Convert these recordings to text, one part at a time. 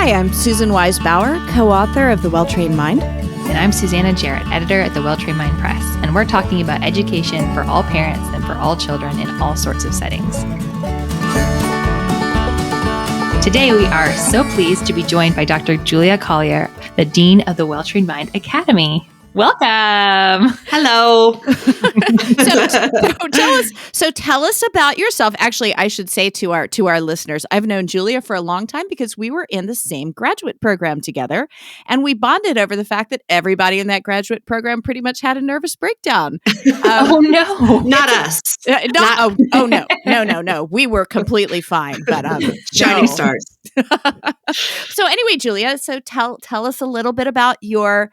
Hi, I'm Susan Wise-Bauer, co-author of The Well-Trained Mind. And I'm Susanna Jarrett, editor at the Well-Trained Mind Press. And we're talking about education for all parents and for all children in all sorts of settings. Today, we are so pleased to be joined by Dr. Julia Collier, the Dean of the Well-Trained Mind Academy. Welcome. Hello. So tell us about yourself. Actually, I should say to our listeners, I've known Julia for a long time because we were in the same graduate program together, and we bonded over the fact that everybody in that graduate program pretty much had a nervous breakdown. Oh no, not us. No. We were completely fine, but shining stars. So anyway, Julia, so tell us a little bit about your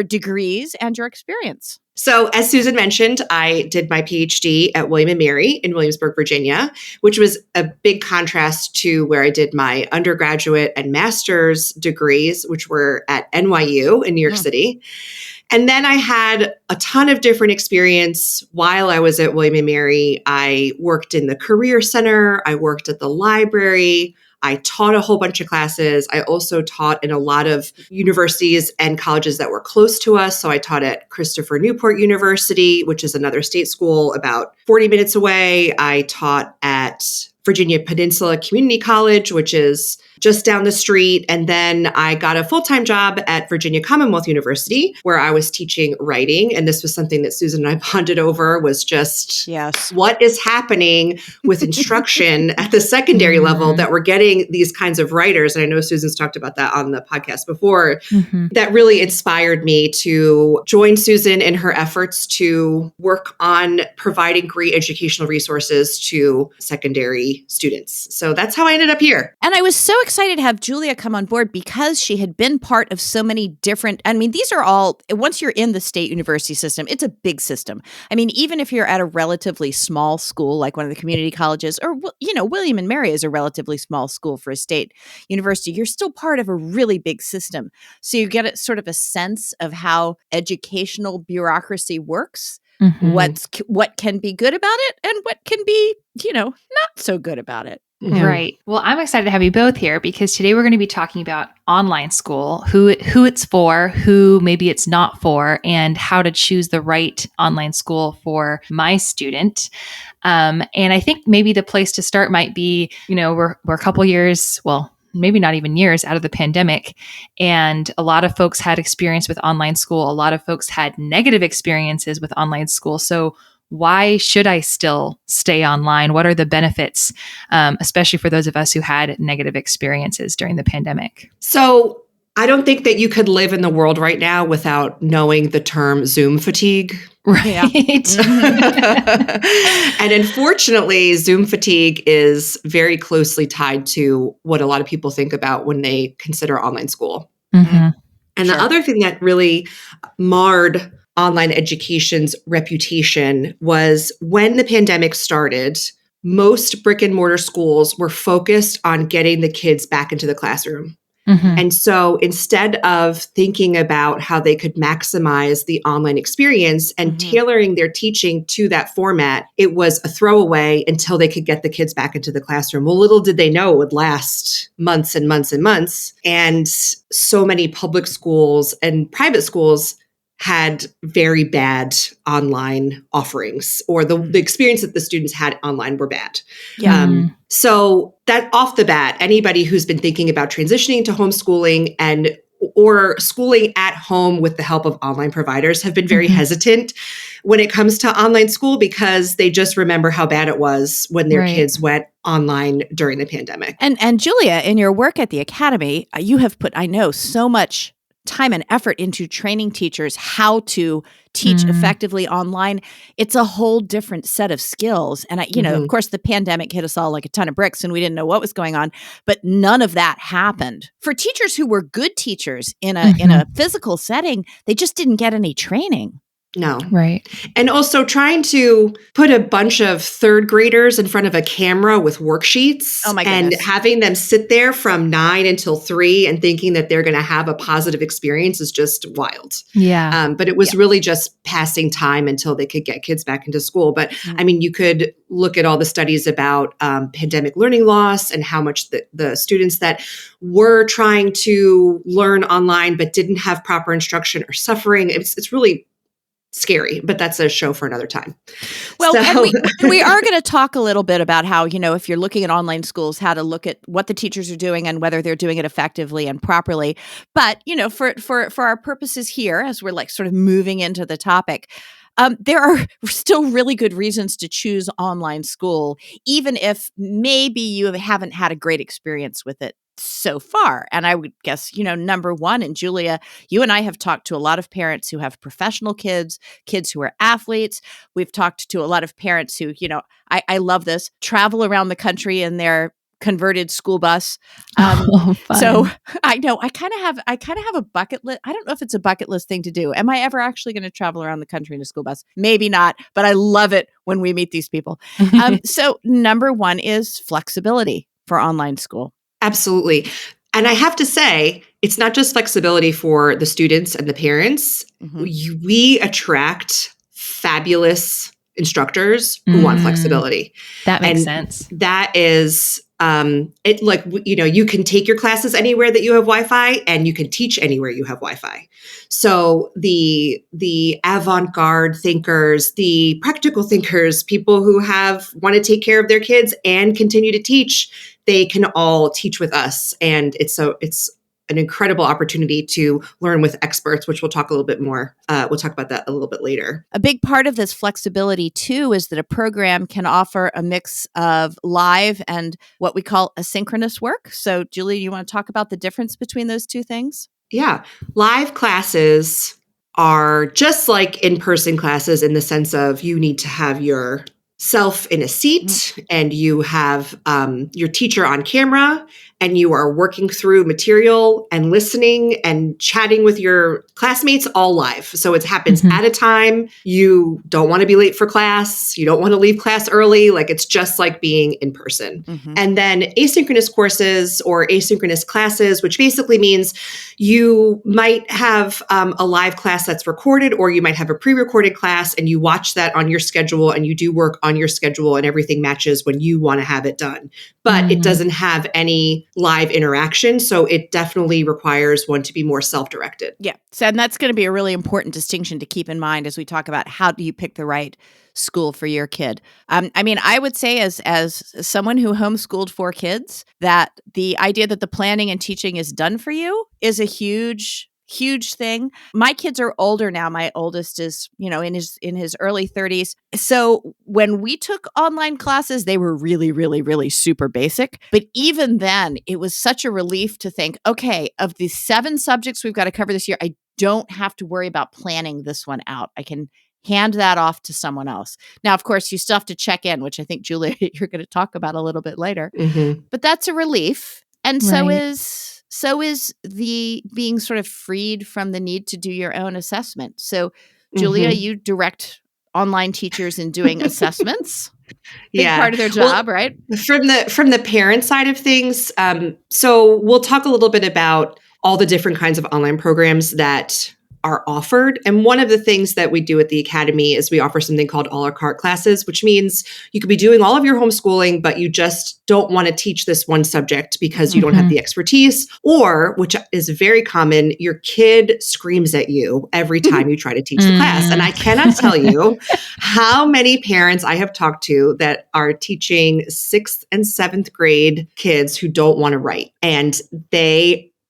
degrees and your experience. So as Susan mentioned, I did my PhD at William & Mary in Williamsburg, Virginia, which was a big contrast to where I did my undergraduate and master's degrees, which were at NYU in New York City. And then I had a ton of different experience while I was at William & Mary. I worked in the Career Center. I worked at the library. I taught a whole bunch of classes. I also taught in a lot of universities and colleges that were close to us. So I taught at Christopher Newport University, which is another state school about 40 minutes away. I taught at Virginia Peninsula Community College, which is just down the street. And then I got a full-time job at Virginia Commonwealth University, where I was teaching writing. And this was something that Susan and I bonded over, was just what is happening with instruction at the secondary level that we're getting these kinds of writers. And I know Susan's talked about that on the podcast before. That really inspired me to join Susan in her efforts to work on providing great educational resources to secondary students. So that's how I ended up here. And I was so excited to have Julia come on board because she had been part of so many different, these are all, once you're in the state university system, it's a big system. Even if you're at a relatively small school, like one of the community colleges, or, William & Mary is a relatively small school for a state university, you're still part of a really big system. So you get sort of a sense of how educational bureaucracy works. What can be good about it and what can be, not so good about it. Right. Well, I'm excited to have you both here because today we're going to be talking about online school, who it's for, who maybe it's not for, and how to choose the right online school for my student. And I think maybe the place to start might be, we're a couple years, well, maybe not even years out of the pandemic. And a lot of folks had experience with online school. A lot of folks had negative experiences with online school. So why should I still stay online? What are the benefits, especially for those of us who had negative experiences during the pandemic? So I don't think that you could live in the world right now without knowing the term Zoom fatigue. Right. And unfortunately, Zoom fatigue is very closely tied to what a lot of people think about when they consider online school. And the other thing that really marred online education's reputation was when the pandemic started, most brick and mortar schools were focused on getting the kids back into the classroom. And so instead of thinking about how they could maximize the online experience and tailoring their teaching to that format, it was a throwaway until they could get the kids back into the classroom. Well, little did they know it would last months and months and months. And so many public schools and private schools had very bad online offerings, or the experience that the students had online were bad. So that off the bat, anybody who's been thinking about transitioning to homeschooling or schooling at home with the help of online providers have been very hesitant when it comes to online school because they just remember how bad it was when their kids went online during the pandemic. And Julia, in your work at the Academy, you have put, I know, so much time and effort into training teachers how to teach effectively online. It's a whole different set of skills. And, of course, the pandemic hit us all like a ton of bricks and we didn't know what was going on, but none of that happened. For teachers who were good teachers in a physical setting, they just didn't get any training. No. Right. And also trying to put a bunch of third graders in front of a camera with worksheets Oh my and goodness. having them sit there from 9 until 3 and thinking that they're going to have a positive experience is just wild. Yeah. But it was really just passing time until they could get kids back into school. But I mean, you could look at all the studies about pandemic learning loss and how much the students that were trying to learn online but didn't have proper instruction are suffering. It's really scary, but that's a show for another time. Well, So, and we are going to talk a little bit about how, if you're looking at online schools, how to look at what the teachers are doing and whether they're doing it effectively and properly. But, for our purposes here, as we're like sort of moving into the topic, there are still really good reasons to choose online school, even if maybe you haven't had a great experience with it so far. And I would guess, number one, and Julia, you and I have talked to a lot of parents who have professional kids who are athletes. We've talked to a lot of parents who, I love this, travel around the country in their converted school bus. Fun. So I know I kind of have a bucket list. I don't know if it's a bucket list thing to do. Am I ever actually going to travel around the country in a school bus? Maybe not, but I love it when we meet these people. So number one is flexibility for online school. absolutely. And I have to say, it's not just flexibility for the students and the parents. We attract fabulous instructors who want flexibility. That makes sense. That is you can take your classes anywhere that you have Wi-Fi, and you can teach anywhere you have Wi-Fi. So the avant-garde thinkers, the practical thinkers, people who want to take care of their kids and continue to teach, they can all teach with us. And it's an incredible opportunity to learn with experts, which we'll talk a little bit more. We'll talk about that a little bit later. A big part of this flexibility, too, is that a program can offer a mix of live and what we call asynchronous work. So, Julie, you want to talk about the difference between those two things? Yeah. Live classes are just like in-person classes in the sense of you need to have yourself in a seat and you have your teacher on camera and you are working through material and listening and chatting with your classmates all live. So it happens at a time. You don't want to be late for class. You don't want to leave class early. Like it's just like being in person. And then asynchronous courses or asynchronous classes, which basically means you might have a live class that's recorded, or you might have a pre-recorded class and you watch that on your schedule and you do work on your schedule and everything matches when you want to have it done. But it doesn't have any live interaction. So it definitely requires one to be more self-directed. Yeah. So, and that's going to be a really important distinction to keep in mind as we talk about how do you pick the right school for your kid. I mean, I would say as someone who homeschooled 4 kids, that the idea that the planning and teaching is done for you is a huge thing. My kids are older now. My oldest is, in his early 30s. So when we took online classes, they were really, really, really super basic. But even then, it was such a relief to think, okay, of the 7 subjects we've got to cover this year, I don't have to worry about planning this one out. I can hand that off to someone else. Now, of course, you still have to check in, which I think, Julia, you're going to talk about a little bit later. But that's a relief. And so is the being sort of freed from the need to do your own assessment. So, Julia, you direct online teachers in doing assessments. Big part of their job, right? From the parent side of things, so we'll talk a little bit about all the different kinds of online programs that are offered. And one of the things that we do at the Academy is we offer something called a la carte classes, which means you could be doing all of your homeschooling, but you just don't want to teach this one subject because you don't have the expertise, or, which is very common, your kid screams at you every time you try to teach the class. And I cannot tell you how many parents I have talked to that are teaching 6th and 7th grade kids who don't want to write. And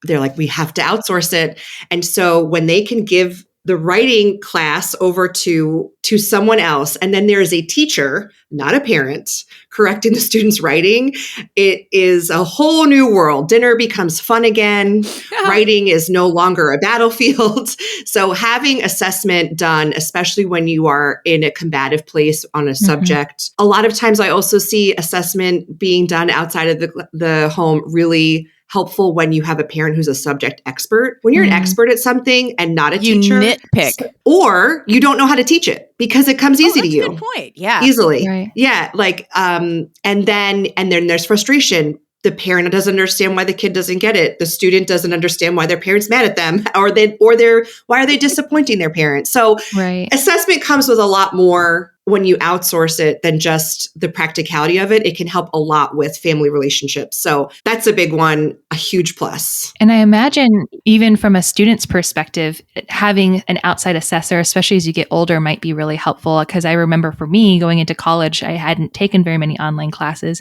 they're like, we have to outsource it. And so when they can give the writing class over to someone else, and then there is a teacher, not a parent, correcting the student's writing, it is a whole new world. Dinner becomes fun again. Writing is no longer a battlefield. So having assessment done, especially when you are in a combative place on a subject, a lot of times I also see assessment being done outside of the home really helpful when you have a parent who's a subject expert. When you're an expert at something and not a You teacher, nitpick. or you don't know how to teach it because it comes easy to That's you. a good point. Yeah. Easily. Right. Yeah. Like, and then there's frustration. The parent doesn't understand why the kid doesn't get it. The student doesn't understand why their parent's mad at them, why are they disappointing their parents? So assessment comes with a lot more when you outsource it than just the practicality of it. It can help a lot with family relationships. So that's a big one, a huge plus. And I imagine even from a student's perspective, having an outside assessor, especially as you get older, might be really helpful. Because I remember for me going into college, I hadn't taken very many online classes.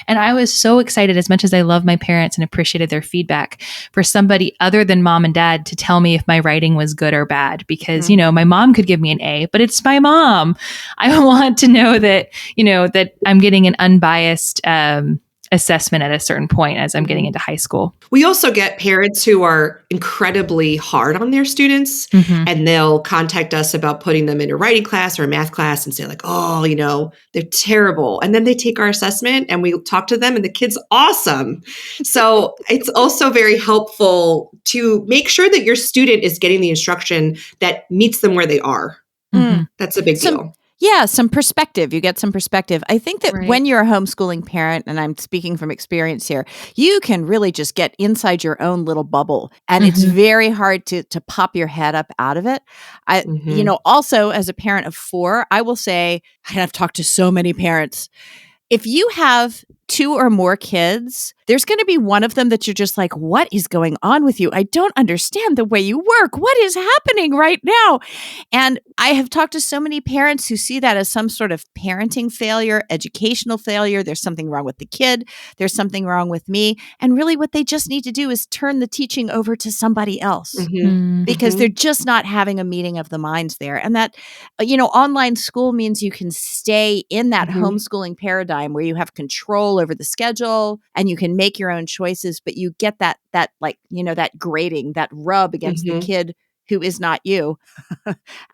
And I was so excited, as much as I love my parents and appreciated their feedback, for somebody other than mom and dad to tell me if my writing was good or bad. Because, my mom could give me an A, but it's my mom. I want to know that, that I'm getting an unbiased assessment at a certain point as I'm getting into high school. We also get parents who are incredibly hard on their students, and they'll contact us about putting them in a writing class or a math class and say like, oh, they're terrible. And then they take our assessment and we talk to them and the kid's awesome. So it's also very helpful to make sure that your student is getting the instruction that meets them where they are. That's a big deal. Yeah, some perspective. You get some perspective. I think that when you're a homeschooling parent, and I'm speaking from experience here, you can really just get inside your own little bubble. And it's very hard to pop your head up out of it. Also as a parent of 4, I will say, and I've talked to so many parents, if you have 2 or more kids, there's going to be one of them that you're just like, what is going on with you? I don't understand the way you work. What is happening right now? And I have talked to so many parents who see that as some sort of parenting failure, educational failure. There's something wrong with the kid. There's something wrong with me. And really what they just need to do is turn the teaching over to somebody else because they're just not having a meeting of the minds there. And that, online school means you can stay in that homeschooling paradigm where you have control over the schedule and you can make your own choices, but you get that grating, that rub against the kid who is not you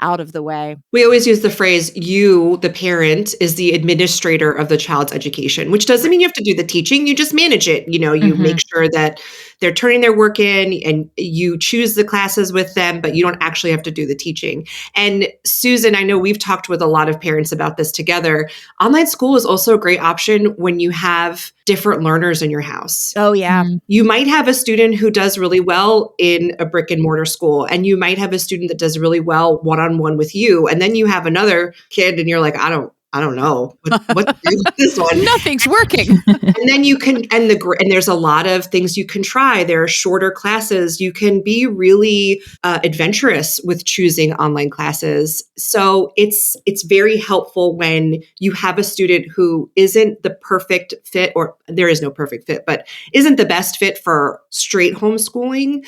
out of the way. We always use the phrase, you, the parent, is the administrator of the child's education, which doesn't mean you have to do the teaching. You just manage it. You make sure that they're turning their work in and you choose the classes with them, but you don't actually have to do the teaching. And Susan, I know we've talked with a lot of parents about this together. Online school is also a great option when you have different learners in your house. Oh, yeah. You might have a student who does really well in a brick and mortar school, and you might have a student that does really well one-on-one with you. And then you have another kid and you're like, I don't know what to do with this one. Nothing's working. And then you can, and there's a lot of things you can try. There are shorter classes. You can be really adventurous with choosing online classes. So it's very helpful when you have a student who isn't the perfect fit, or there is no perfect fit, but isn't the best fit for straight homeschooling,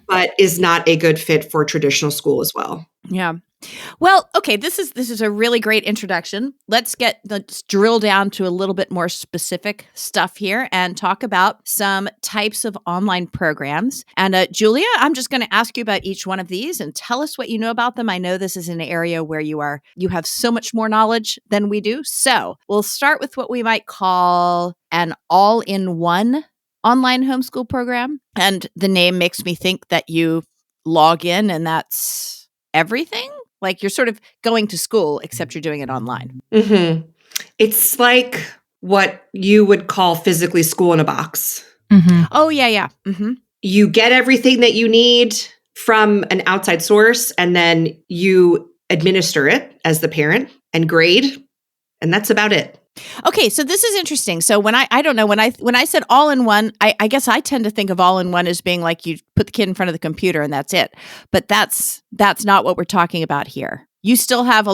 but is not a good fit for traditional school as well. Yeah. Well, okay, this is a really great introduction. Let's drill down to a little bit more specific stuff here and talk about some types of online programs. And Julia, I'm just going to ask you about each one of these and tell us what you know about them. I know this is an area where you have so much more knowledge than we do. So we'll start with what we might call an all-in-one online homeschool program. And the name makes me think that you log in and that's everything. Like you're sort of going to school, except you're doing it online. It's like what you would call physically school in a box. Oh, yeah. You get everything that you need from an outside source, and then you administer it as the parent and grade, and that's about it. Okay, so this is interesting. So when I said all in one, I guess I tend to think of all in one as being like you put the kid in front of the computer and that's it. But that's not what we're talking about here. You still have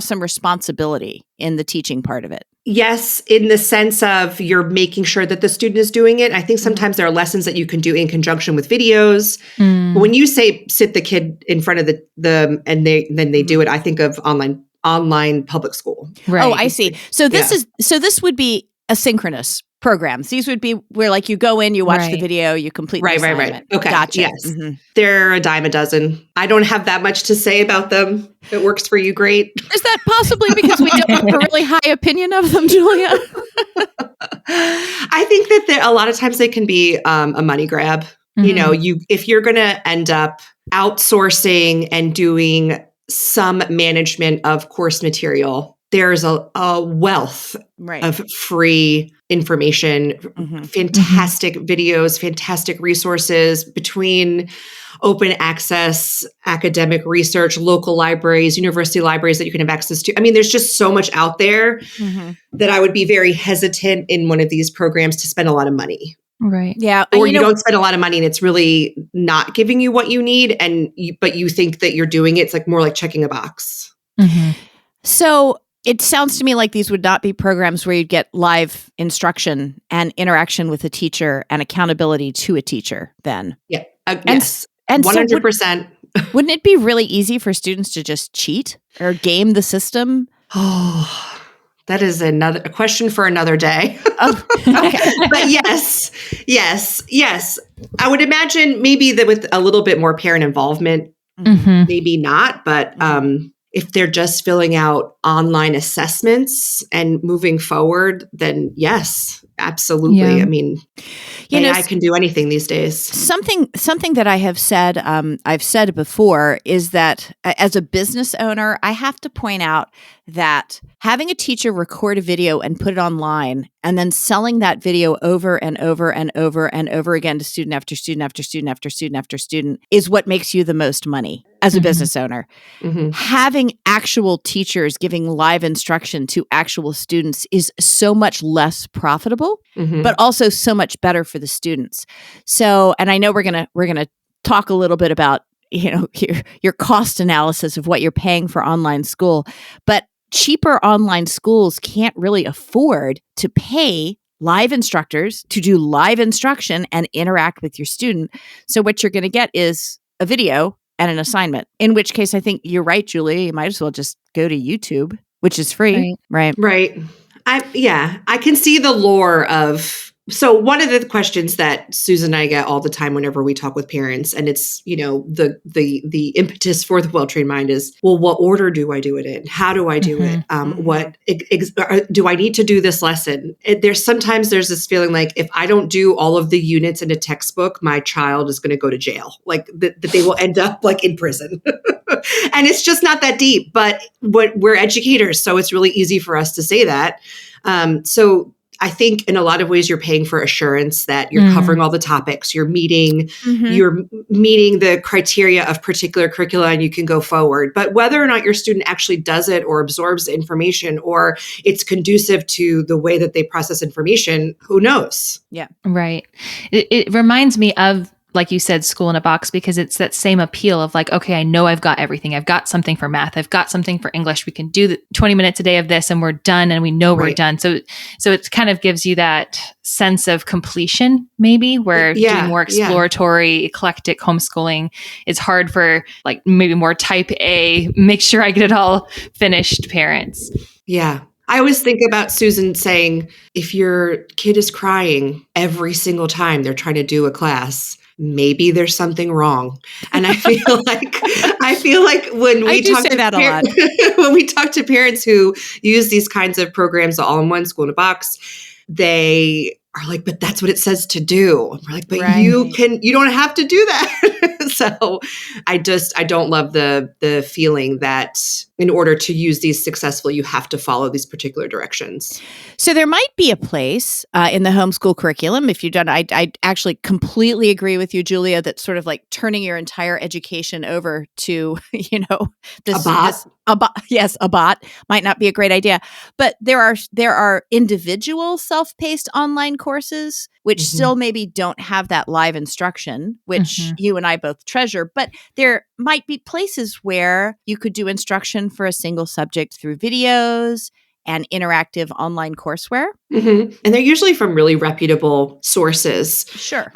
some responsibility in the teaching part of it. Yes, in the sense of you're making sure that the student is doing it. I think sometimes there are lessons that you can do in conjunction with videos. When you say sit the kid in front of and they do it, I think of online public school. Right. Oh, I see. So this would be asynchronous programs. These would be where like you go in, you watch the video, you complete the assignment. Okay. Gotcha. Yes. Mm-hmm. They're a dime a dozen. I don't have that much to say about them. It works for you great. Is that possibly because we don't have a really high opinion of them, Julia? I think that a lot of times they can be a money grab. Mm-hmm. If you're going to end up outsourcing and doing some management of course material, there's a wealth of free information, fantastic videos, fantastic resources between open access, academic research, local libraries, university libraries that you can have access to. I mean, there's just so much out there that I would be very hesitant in one of these programs to spend a lot of money. Right. Yeah. Or you don't spend a lot of money and it's really not giving you what you need. But you think that you're doing it. It's like more like checking a box. Mm-hmm. So it sounds to me like these would not be programs where you'd get live instruction and interaction with a teacher and accountability to a teacher then. Yeah. Yes. And 100%. Wouldn't it be really easy for students to just cheat or game the system? Oh, that is a question for another day. Okay. But yes. I would imagine maybe that with a little bit more parent involvement, maybe not, but if they're just filling out online assessments and moving forward, then yes, absolutely. Yeah. I mean, AI can do anything these days. Something that I have said, I've said before, is that as a business owner, I have to point out that having a teacher record a video and put it online and then selling that video over and over and over and over again to student after student after student after student after student is what makes you the most money as a business owner. Having actual teachers giving live instruction to actual students is so much less profitable, but also so much better for the students. So, and I know we're gonna talk a little bit about your cost analysis of what you're paying for online school, but cheaper online schools can't really afford to pay live instructors to do live instruction and interact with your student. So what you're going to get is a video and an assignment, in which case I think you're right, Julia. You might as well just go to YouTube, which is free. Right. I can see the lore of. So one of the questions that Susan and I get all the time whenever we talk with parents, and it's, the impetus for the well-trained mind is, well, what order do I do it in? How do I do it? What do I need to do this lesson? There's this feeling like if I don't do all of the units in a textbook, my child is going to go to jail, like that they will end up like in prison. And it's just not that deep, but we're educators. So it's really easy for us to say that. So I think in a lot of ways you're paying for assurance that you're covering all the topics, you're meeting the criteria of particular curricula and you can go forward. But whether or not your student actually does it or absorbs the information or it's conducive to the way that they process information, who knows? Yeah. Right. It reminds me of, like you said, school in a box, because it's that same appeal of like, okay, I know I've got everything. I've got something for math. I've got something for English. We can do the 20 minutes a day of this and we're done and we know we're done. So it kind of gives you that sense of completion, maybe, where doing more exploratory, eclectic homeschooling is hard for like maybe more type A, make sure I get it all finished parents. Yeah. I always think about Susan saying, if your kid is crying every single time they're trying to do a class, maybe there's something wrong. And I feel like when we talk to that a lot. When we talk to parents who use these kinds of programs all in one, school in a box, they are like, but that's what it says to do. And we're like, but you don't have to do that. So I don't love the feeling that in order to use these successfully, you have to follow these particular directions. So there might be a place in the homeschool curriculum, if you've done, I actually completely agree with you, Julia, that sort of like turning your entire education over to, this, a bot might not be a great idea. But there are individual self-paced online courses, which still maybe don't have that live instruction, which you and I both treasure. But there might be places where you could do instruction for a single subject through videos and interactive online courseware. And they're usually from really reputable sources. Sure.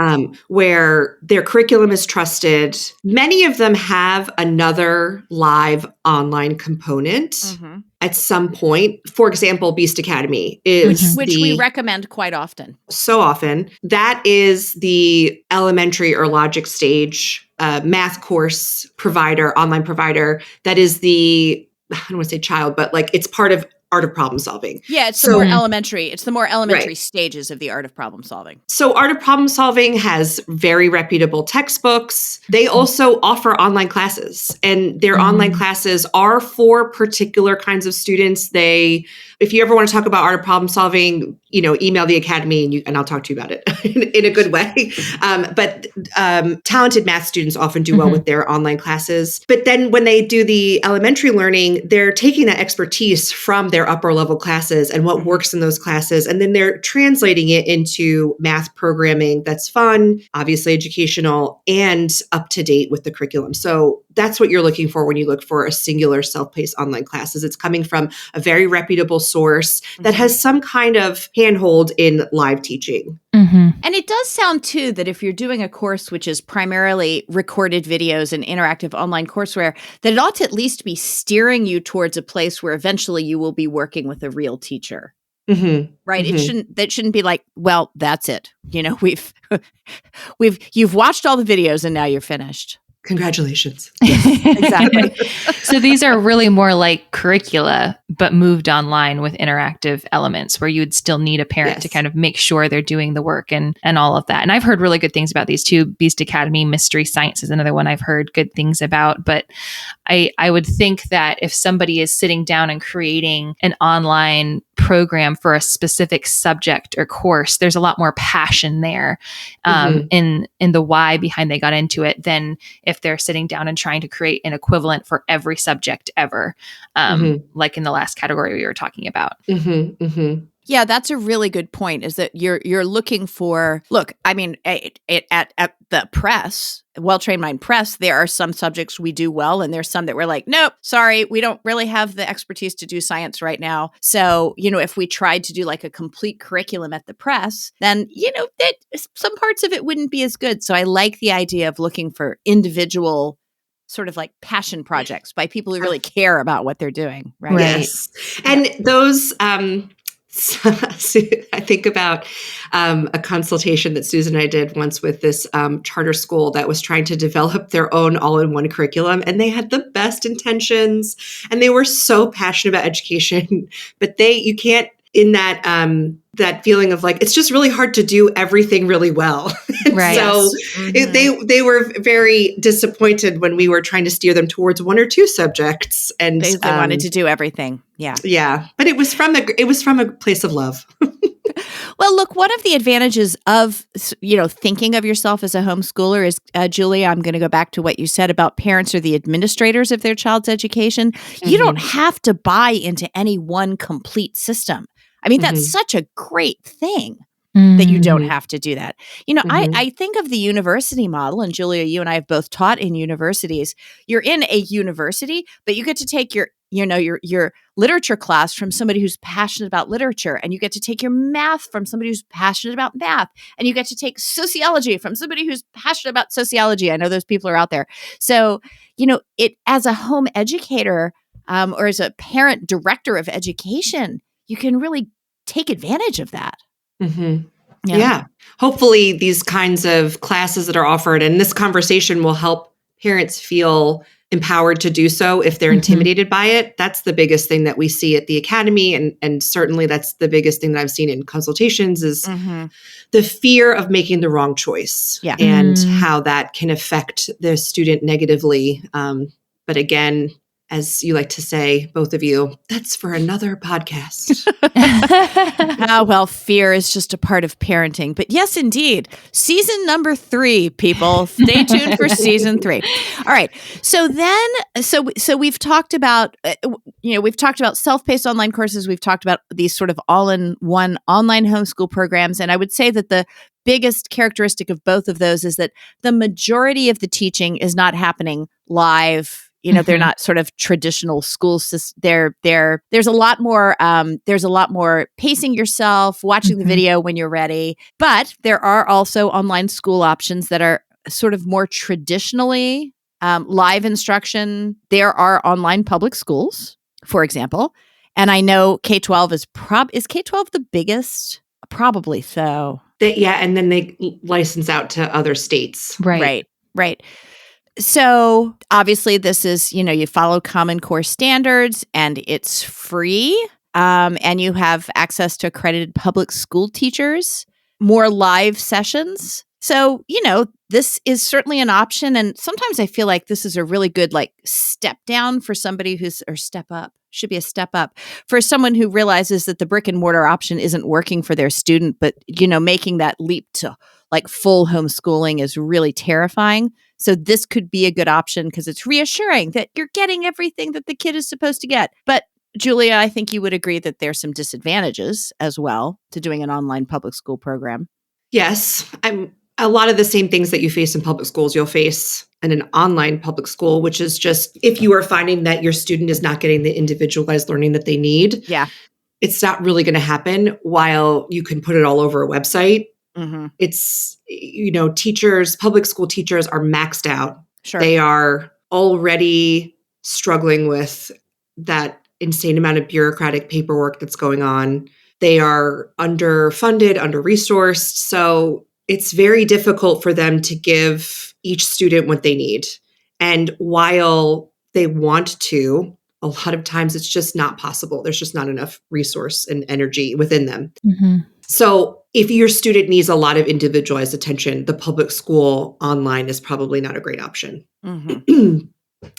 Where their curriculum is trusted. Many of them have another live online component at some point. For example, Beast Academy is which we recommend quite often. So often. That is the elementary or logic stage math course provider, online provider. That is the, I don't want to say child, but like it's part of art of problem solving. Yeah, it's the more elementary. It's the more elementary stages of the art of problem solving. So art of problem solving has very reputable textbooks. They also offer online classes, and their online classes are for particular kinds of students. If you ever want to talk about art of problem solving, email the academy and I'll talk to you about it in a good way. But talented math students often do well with their online classes. But then when they do the elementary learning, they're taking that expertise from their upper level classes and what works in those classes. And then they're translating it into math programming that's fun, obviously educational, and up to date with the curriculum. So that's what you're looking for when you look for a singular self-paced online classes. It's coming from a very reputable source that has some kind of handhold in live teaching. And it does sound too that if you're doing a course which is primarily recorded videos and interactive online courseware, that it ought to at least be steering you towards a place where eventually you will be working with a real teacher. Right? It shouldn't be like, well, that's it. You've watched all the videos and now you're finished. Congratulations. Exactly. So these are really more like curricula, but moved online with interactive elements where you would still need a parent to kind of make sure they're doing the work and all of that. And I've heard really good things about these too. Beast Academy, Mystery Science is another one I've heard good things about. But I would think that if somebody is sitting down and creating an online program for a specific subject or course, there's a lot more passion there in the why behind they got into it than if they're sitting down and trying to create an equivalent for every subject ever, like in the last category we were talking about. Yeah, that's a really good point, is that you're looking for, look, I mean, at the press, Well-Trained Mind Press, there are some subjects we do well, and there's some that we're like, nope, sorry, we don't really have the expertise to do science right now. So, if we tried to do like a complete curriculum at the press, then, that some parts of it wouldn't be as good. So I like the idea of looking for individual sort of like passion projects by people who really care about what they're doing. Right. Yes. And those, so I think about a consultation that Susan and I did once with this charter school that was trying to develop their own all-in-one curriculum, and they had the best intentions, and they were so passionate about education, but you can't, in that feeling of like, it's just really hard to do everything really well. Right. So they were very disappointed when we were trying to steer them towards one or two subjects, and they wanted to do everything. Yeah. Yeah. But it was from a place of love. Well, look, one of the advantages of, thinking of yourself as a homeschooler is, Julia, I'm going to go back to what you said about parents are the administrators of their child's education. You don't have to buy into any one complete system. I mean, that's such a great thing that you don't have to do that. I think of the university model, and Julia, you and I have both taught in universities. You're in a university, but you get to take your literature class from somebody who's passionate about literature, and you get to take your math from somebody who's passionate about math, and you get to take sociology from somebody who's passionate about sociology. I know those people are out there. So, it as a home educator or as a parent director of education, you can really take advantage of that. Yeah. Hopefully these kinds of classes that are offered and this conversation will help parents feel empowered to do so if they're intimidated by it. That's the biggest thing that we see at the academy. And certainly that's the biggest thing that I've seen in consultations is the fear of making the wrong choice and how that can affect the student negatively. But again, as you like to say, both of you, that's for another podcast. Well, fear is just a part of parenting. But yes, indeed. Season number 3, people. Stay tuned for season 3. All right. So we've talked about, we've talked about self-paced online courses. We've talked about these sort of all-in-one online homeschool programs. And I would say that the biggest characteristic of both of those is that the majority of the teaching is not happening live They're Mhm. not sort of traditional school systems. There's a lot more pacing yourself, watching the Mhm. video when you're ready. But there are also online school options that are sort of more traditionally live instruction. There are online public schools, for example. And I know K-12 is K-12 the biggest? Probably so. And then they license out to other states. Right. Right. So obviously this is, you follow Common Core standards and it's free. And you have access to accredited public school teachers, more live sessions. So, this is certainly an option. And sometimes I feel like this is a really good step down for somebody or step up. Should be a step up for someone who realizes that the brick and mortar option isn't working for their student, but making that leap to full homeschooling is really terrifying. So this could be a good option because it's reassuring that you're getting everything that the kid is supposed to get. But Julia, I think you would agree that there's some disadvantages as well to doing an online public school program. Yes, a lot of the same things that you face in public schools, you'll face in an online public school, which is just if you are finding that your student is not getting the individualized learning that they need, Yeah. it's not really going to happen while you can put it all over a website. Mm-hmm. It's, public school teachers are maxed out. Sure. They are already struggling with that insane amount of bureaucratic paperwork that's going on. They are underfunded, under-resourced. So it's very difficult for them to give each student what they need. And while they want to, a lot of times it's just not possible. There's just not enough resource and energy within them. Mhm. So if your student needs a lot of individualized attention, the public school online is probably not a great option. Mm-hmm.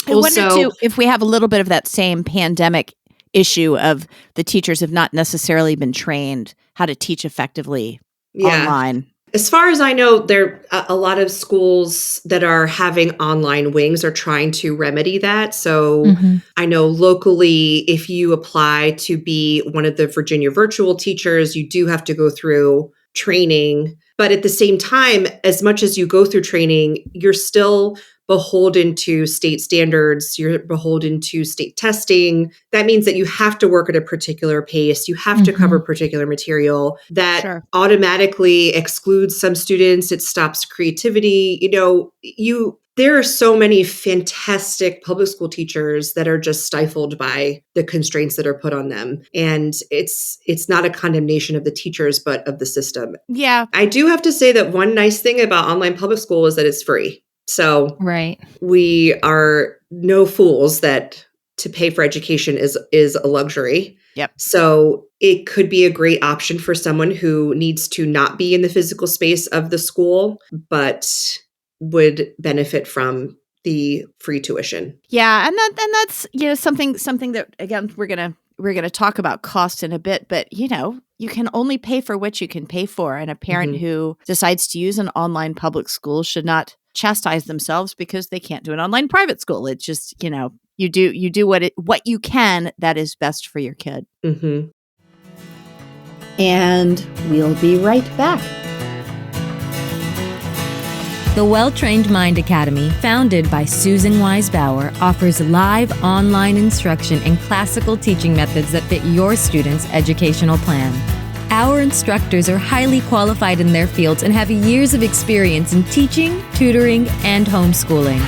I wonder too if we have a little bit of that same pandemic issue of the teachers have not necessarily been trained how to teach effectively online. As far as I know, there a lot of schools that are having online wings are trying to remedy that. So Mhm. I know locally, if you apply to be one of the Virginia virtual teachers, you do have to go through training. But at the same time, as much as you go through training, you're still beholden to state standards, you're beholden to state testing. That means that you have to work at a particular pace, you have to cover particular material that automatically excludes some students, it stops creativity. There are so many fantastic public school teachers that are just stifled by the constraints that are put on them. And it's not a condemnation of the teachers, but of the system. Yeah. I do have to say that one nice thing about online public school is that it's free. So right. We are no fools that to pay for education is a luxury. Yep. So it could be a great option for someone who needs to not be in the physical space of the school, but would benefit from the free tuition. Yeah, and that's something that again we're gonna talk about cost in a bit, but you can only pay for what you can pay for, and a parent who decides to use an online public school should not chastise themselves because they can't do an online private school. It's just you do what you can that is best for your kid. Mm-hmm. And we'll be right back. The Well-Trained Mind Academy, founded by Susan Weisbauer, offers live online instruction and classical teaching methods that fit your students' educational plan. Our instructors are highly qualified in their fields and have years of experience in teaching, tutoring, and homeschooling.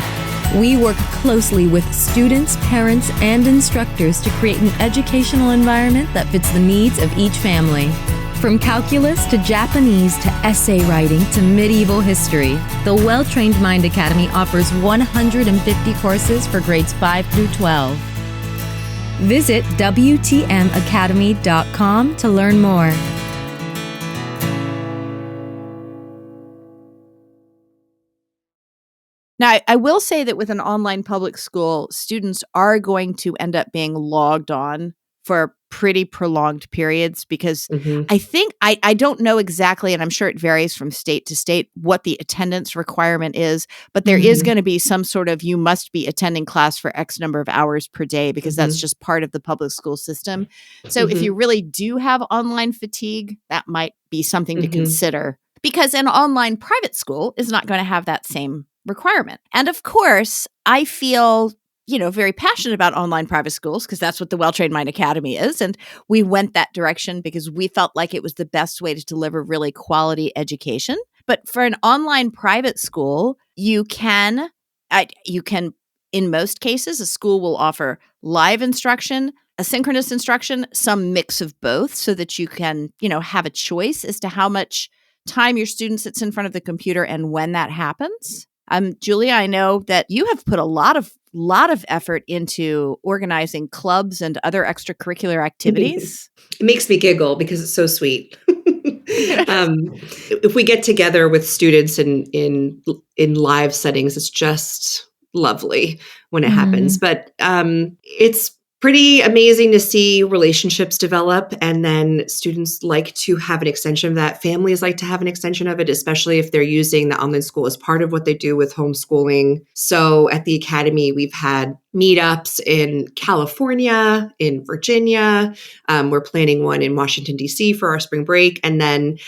We work closely with students, parents, and instructors to create an educational environment that fits the needs of each family. From calculus to Japanese to essay writing to medieval history, the Well-Trained Mind Academy offers 150 courses for grades 5 through 12. Visit WTMacademy.com to learn more. Now, I will say that with an online public school, students are going to end up being logged on for pretty prolonged periods because I think, I don't know exactly, and I'm sure it varies from state to state, what the attendance requirement is, but there is going to be some sort of, you must be attending class for X number of hours per day because that's just part of the public school system. So if you really do have online fatigue, that might be something to consider because an online private school is not going to have that same requirement. And of course, I feel very passionate about online private schools because that's what the Well Trained Mind Academy is. And we went that direction because we felt like it was the best way to deliver really quality education. But for an online private school, you can, in most cases, a school will offer live instruction, asynchronous instruction, some mix of both so that you can, have a choice as to how much time your student sits in front of the computer and when that happens. Julia, I know that you have put a lot of effort into organizing clubs and other extracurricular activities. It makes me giggle because it's so sweet. If we get together with students in live settings, it's just lovely when it happens. But it's pretty amazing to see relationships develop, and then students like to have an extension of that. Families like to have an extension of it, especially if they're using the online school as part of what they do with homeschooling. So at the Academy, we've had meetups in California, in Virginia. We're planning one in Washington, D.C. for our spring break. And then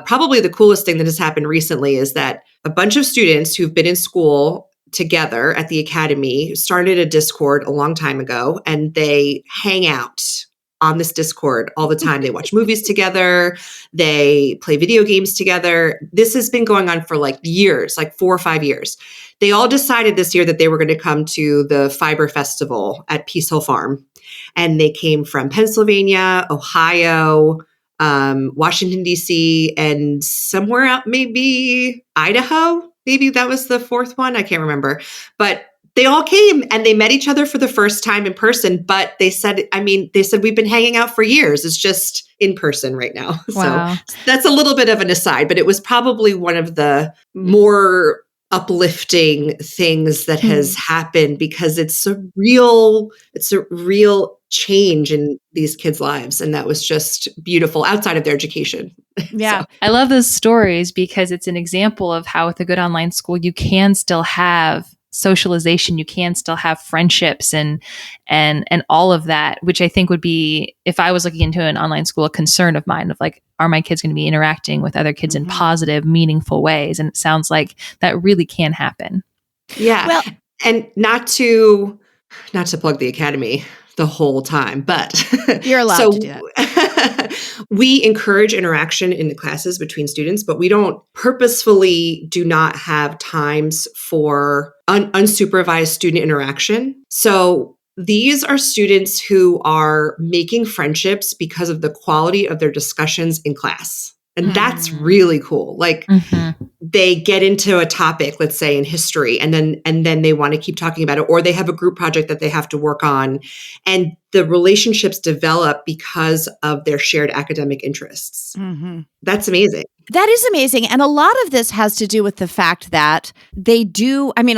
probably the coolest thing that has happened recently is that a bunch of students who've been in school together at the Academy started a Discord a long time ago, and they hang out on this Discord all the time. They watch movies together. They play video games together. This has been going on for like years, like 4 or 5 years. They all decided this year that they were going to come to the Fiber Festival at Peace Hill Farm. And they came from Pennsylvania, Ohio, Washington, D.C., and somewhere out, maybe Idaho. Maybe that was the fourth one. I can't remember. But they all came and they met each other for the first time in person. But they said, we've been hanging out for years. It's just in person right now. Wow. So that's a little bit of an aside, but it was probably one of the more uplifting things that has happened because it's a real change in these kids' lives. And that was just beautiful outside of their education. Yeah. So. I love those stories because it's an example of how with a good online school, you can still have socialization, you can still have friendships and all of that, which I think would be, if I was looking into an online school, a concern of mine of like, are my kids going to be interacting with other kids in positive, meaningful ways? And it sounds like that really can happen. Yeah. Well, and not to plug the Academy the whole time, but you're allowed to do that. We encourage interaction in the classes between students, but we don't purposefully do not have times for unsupervised student interaction. So these are students who are making friendships because of the quality of their discussions in class. And that's really cool. Like they get into a topic, let's say in history, and then they want to keep talking about it, or they have a group project that they have to work on. And the relationships develop because of their shared academic interests. That's amazing. That is amazing. And a lot of this has to do with the fact that a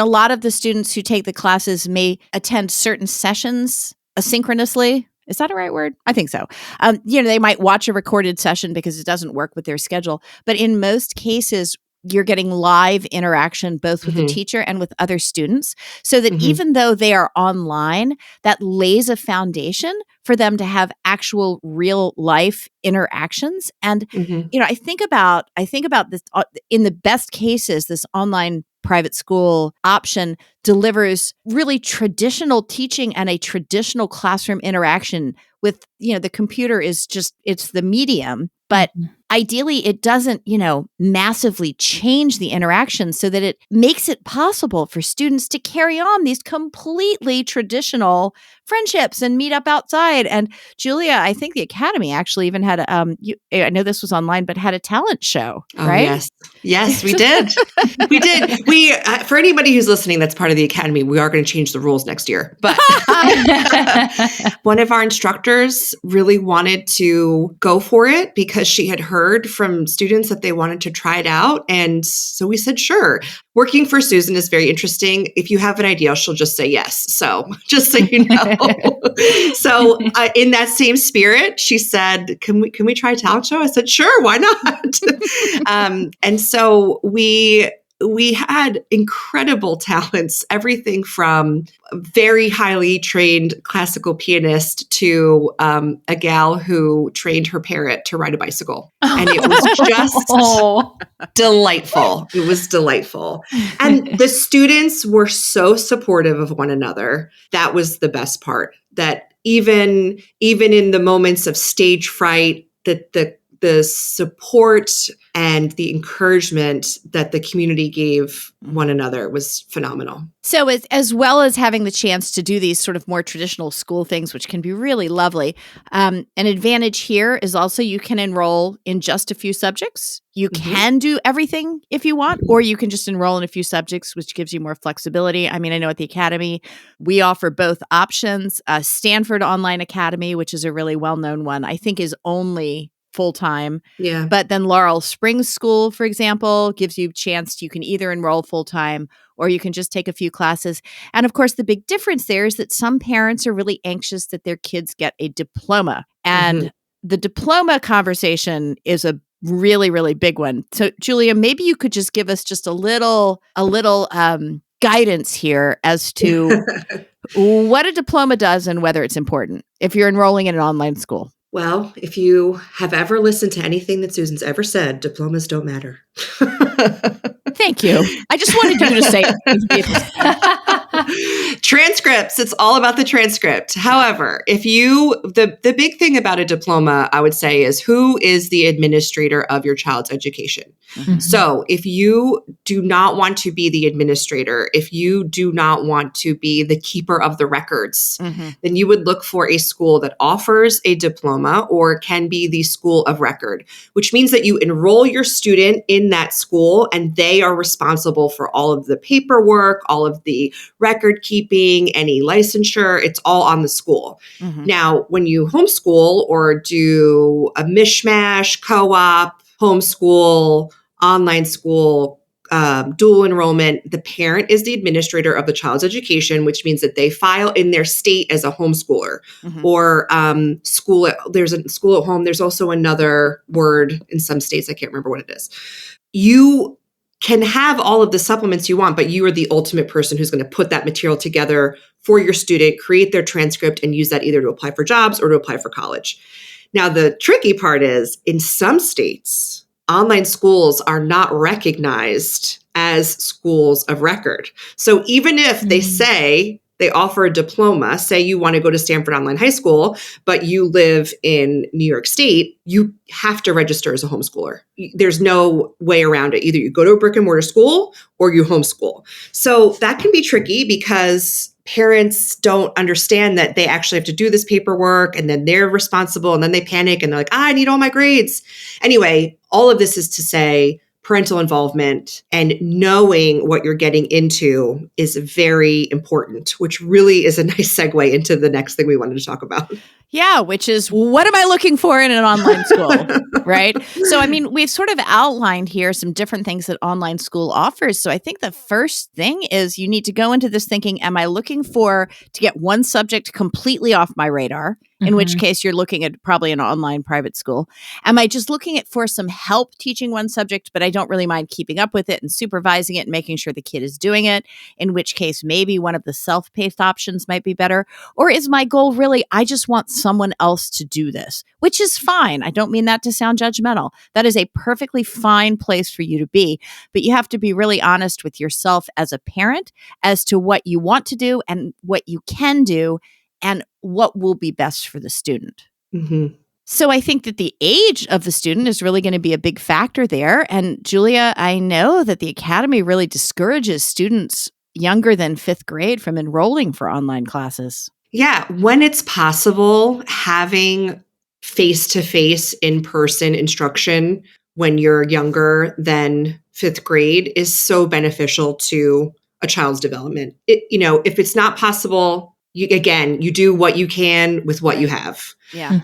lot of the students who take the classes may attend certain sessions asynchronously. Is that a right word? I think so. They might watch a recorded session because it doesn't work with their schedule. But in most cases, you're getting live interaction both with the teacher and with other students, so that even though they are online, that lays a foundation for them to have actual real life interactions. And I think about this in the best cases, this online private school option delivers really traditional teaching and a traditional classroom interaction with, the computer is just, it's the medium, but ideally it doesn't, massively change the interaction so that it makes it possible for students to carry on these completely traditional friendships and meet up outside. And Julia, I think the Academy actually even had I know this was online, but had a talent show, right? Yes, we did. We did. We, for anybody who's listening, that's part of the Academy, we are going to change the rules next year. But one of our instructors really wanted to go for it because she had heard from students that they wanted to try it out. And so we said, sure. Working for Susan is very interesting. If you have an idea, she'll just say yes. So just so you know. So in that same spirit, she said, can we try a talent show? I said, sure, why not? And so we we had incredible talents, everything from a very highly trained classical pianist to a gal who trained her parrot to ride a bicycle. And it was just delightful. It was delightful. And the students were so supportive of one another. That was the best part, that even in the moments of stage fright, that the support and the encouragement that the community gave one another was phenomenal. So as well as having the chance to do these sort of more traditional school things, which can be really lovely, an advantage here is also you can enroll in just a few subjects. You can do everything if you want, or you can just enroll in a few subjects, which gives you more flexibility. I mean, I know at the Academy, we offer both options. Stanford Online Academy, which is a really well-known one, I think is only full-time. Yeah. But then Laurel Springs School, for example, gives you a chance. You can either enroll full-time or you can just take a few classes. And of course, the big difference there is that some parents are really anxious that their kids get a diploma. And the diploma conversation is a really, really big one. So Julia, maybe you could just give us just a little guidance here as to what a diploma does and whether it's important if you're enrolling in an online school. Well, if you have ever listened to anything that Susan's ever said, diplomas don't matter. Thank you. I just wanted you to say it. Transcripts. It's all about the transcript. However, the big thing about a diploma, I would say, is who is the administrator of your child's education. So if you do not want to be the administrator, if you do not want to be the keeper of the records, then you would look for a school that offers a diploma or can be the school of record, which means that you enroll your student in that school and they are responsible for all of the paperwork, all of the record keeping, any licensure. It's all on the school. Now, when you homeschool or do a mishmash, co-op, homeschool, online school, dual enrollment, the parent is the administrator of the child's education, which means that they file in their state as a homeschooler or school. There's a school at home. There's also another word in some states. I can't remember what it is. You can have all of the supplements you want, but you are the ultimate person who's going to put that material together for your student, create their transcript, and use that either to apply for jobs or to apply for college. Now, the tricky part is in some states, online schools are not recognized as schools of record. So even if they say they offer a diploma, say you want to go to Stanford Online High School, but you live in New York State, you have to register as a homeschooler. There's no way around it. Either you go to a brick and mortar school or you homeschool. So that can be tricky because parents don't understand that they actually have to do this paperwork and then they're responsible and then they panic and they're like, I need all my grades. Anyway, all of this is to say parental involvement and knowing what you're getting into is very important, which really is a nice segue into the next thing we wanted to talk about. Yeah, which is what am I looking for in an online school, right? So, I mean, we've sort of outlined here some different things that online school offers. So I think the first thing is you need to go into this thinking, am I looking to get one subject completely off my radar? In which case you're looking at probably an online private school. Am I just looking for some help teaching one subject, but I don't really mind keeping up with it and supervising it and making sure the kid is doing it? In which case maybe one of the self-paced options might be better. Or is my goal really, I just want someone else to do this, which is fine. I don't mean that to sound judgmental. That is a perfectly fine place for you to be. But you have to be really honest with yourself as a parent as to what you want to do and what you can do and what will be best for the student. So I think that the age of the student is really going to be a big factor there. And Julia, I know that the Academy really discourages students younger than 5th grade from enrolling for online classes. Yeah, when it's possible, having face-to-face, in-person instruction when you're younger than 5th grade is so beneficial to a child's development. If it's not possible, you do what you can with what you have. Yeah.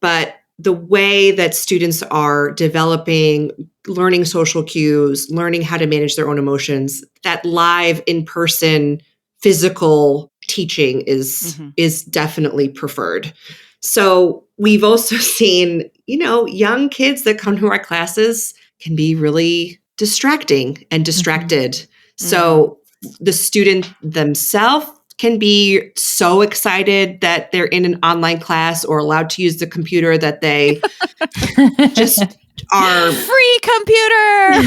But the way that students are developing, learning social cues, learning how to manage their own emotions, that live, in-person, physical teaching is definitely preferred. So we've also seen, young kids that come to our classes can be really distracting and distracted. Mm-hmm. So the student themselves can be so excited that they're in an online class or allowed to use the computer that they just are free computer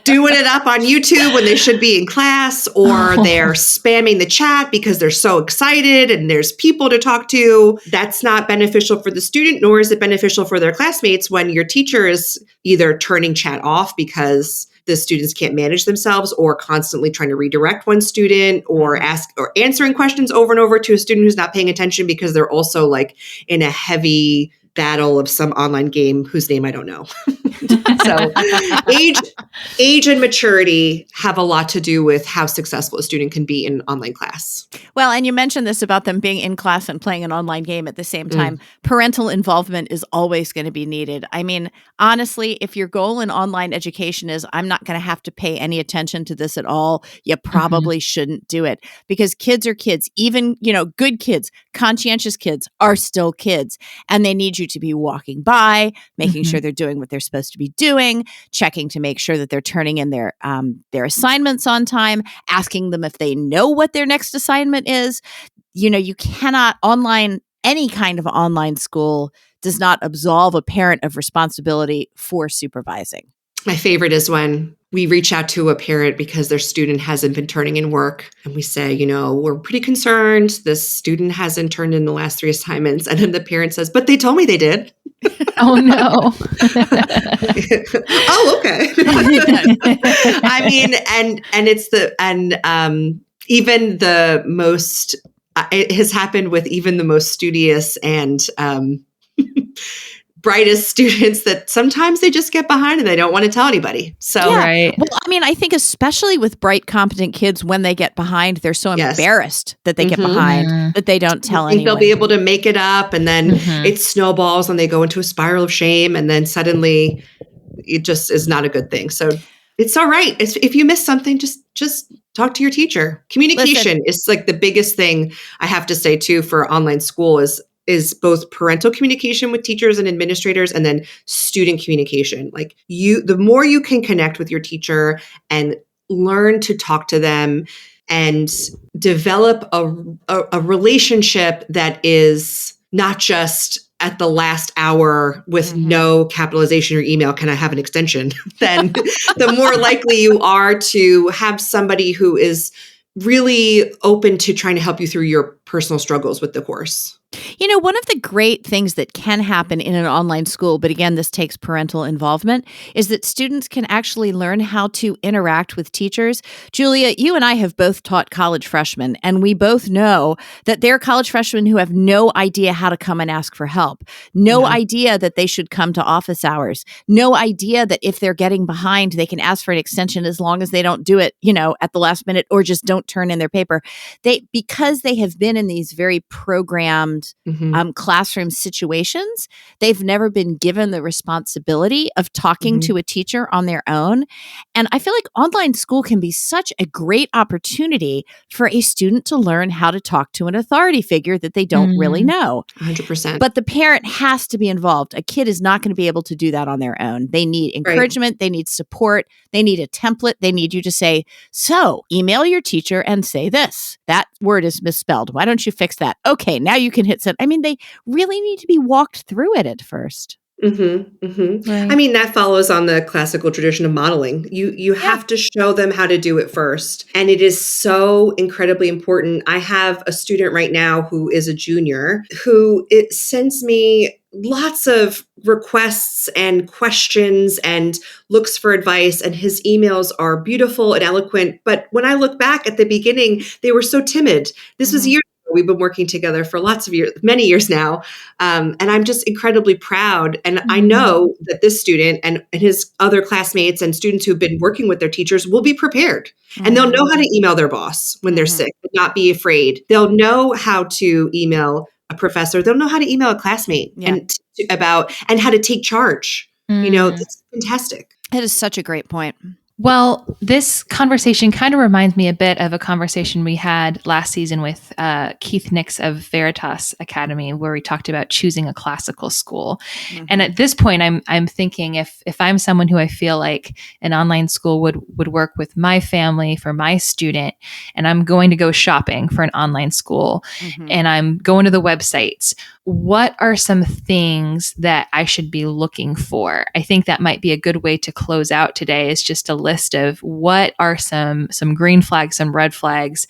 doing it up on YouTube when they should be in class, or they're spamming the chat because they're so excited and there's people to talk to. That's not beneficial for the student, nor is it beneficial for their classmates when your teacher is either turning chat off because the students can't manage themselves, or constantly trying to redirect one student, or answering questions over and over to a student who's not paying attention because they're also like in a heavy battle of some online game whose name I don't know. So age and maturity have a lot to do with how successful a student can be in an online class. Well, and you mentioned this about them being in class and playing an online game at the same time. Parental involvement is always going to be needed. I mean, honestly, if your goal in online education is I'm not going to have to pay any attention to this at all, you probably shouldn't do it, because kids are kids. Even, good kids, conscientious kids are still kids, and they need you to be walking by, making sure they're doing what they're supposed to be doing, checking to make sure that they're turning in their assignments on time, asking them if they know what their next assignment is. You cannot any kind of online school does not absolve a parent of responsibility for supervising. My favorite is when we reach out to a parent because their student hasn't been turning in work. And we say, we're pretty concerned. This student hasn't turned in the last 3 assignments. And then the parent says, but they told me they did. Oh, no. Oh, okay. I mean, even the most, it has happened with even the most studious and brightest students that sometimes they just get behind and they don't want to tell anybody. So, Right. Well, I mean, I think especially with bright, competent kids, when they get behind, they're so embarrassed that they get behind that they don't tell anyone. They'll be able to make it up, and then it snowballs and they go into a spiral of shame, and then suddenly it just is not a good thing. So it's all right. If you miss something, just talk to your teacher. Communication is like the biggest thing I have to say too for online school is both parental communication with teachers and administrators, and then student communication. Like the more you can connect with your teacher and learn to talk to them and develop a relationship that is not just at the last hour with no capitalization or email, can I have an extension? Then the more likely you are to have somebody who is really open to trying to help you through your personal struggles with the course. One of the great things that can happen in an online school, but again, this takes parental involvement, is that students can actually learn how to interact with teachers. Julia, you and I have both taught college freshmen, and we both know that there are college freshmen who have no idea how to come and ask for help, no idea that they should come to office hours, no idea that if they're getting behind, they can ask for an extension as long as they don't do it, at the last minute, or just don't turn in their paper. Because they have been in these very programmed classroom situations, they've never been given the responsibility of talking to a teacher on their own. And I feel like online school can be such a great opportunity for a student to learn how to talk to an authority figure that they don't really know. 100%. But the parent has to be involved. A kid is not going to be able to do that on their own. They need encouragement. They need support. They need a template. They need you to say, so email your teacher and say this. That word is misspelled. Why don't you fix that? Okay, now you can hit send. I mean, they really need to be walked through it at first. Right. I mean, that follows on the classical tradition of modeling. You have to show them how to do it first. And it is so incredibly important. I have a student right now who is a junior who it sends me lots of requests and questions and looks for advice. And his emails are beautiful and eloquent. But when I look back at the beginning, they were so timid. This was years ago. We've been working together for lots of years, many years now. And I'm just incredibly proud. And I know that this student and his other classmates and students who've been working with their teachers will be prepared. And they'll know how to email their boss when they're sick, but not be afraid. They'll know how to email a professor. They'll know how to email a classmate and how to take charge. It's fantastic. That is such a great point. Well, this conversation kind of reminds me a bit of a conversation we had last season with Keith Nix of Veritas Academy, where we talked about choosing a classical school. Mm-hmm. And at this point, I'm thinking if I'm someone who I feel like an online school would work with my family for my student, and I'm going to go shopping for an online school, Mm-hmm. and I'm going to the websites, what are some things that I should be looking for? I think that might be a good way to close out today, is just a list of what are some green flags, some red flags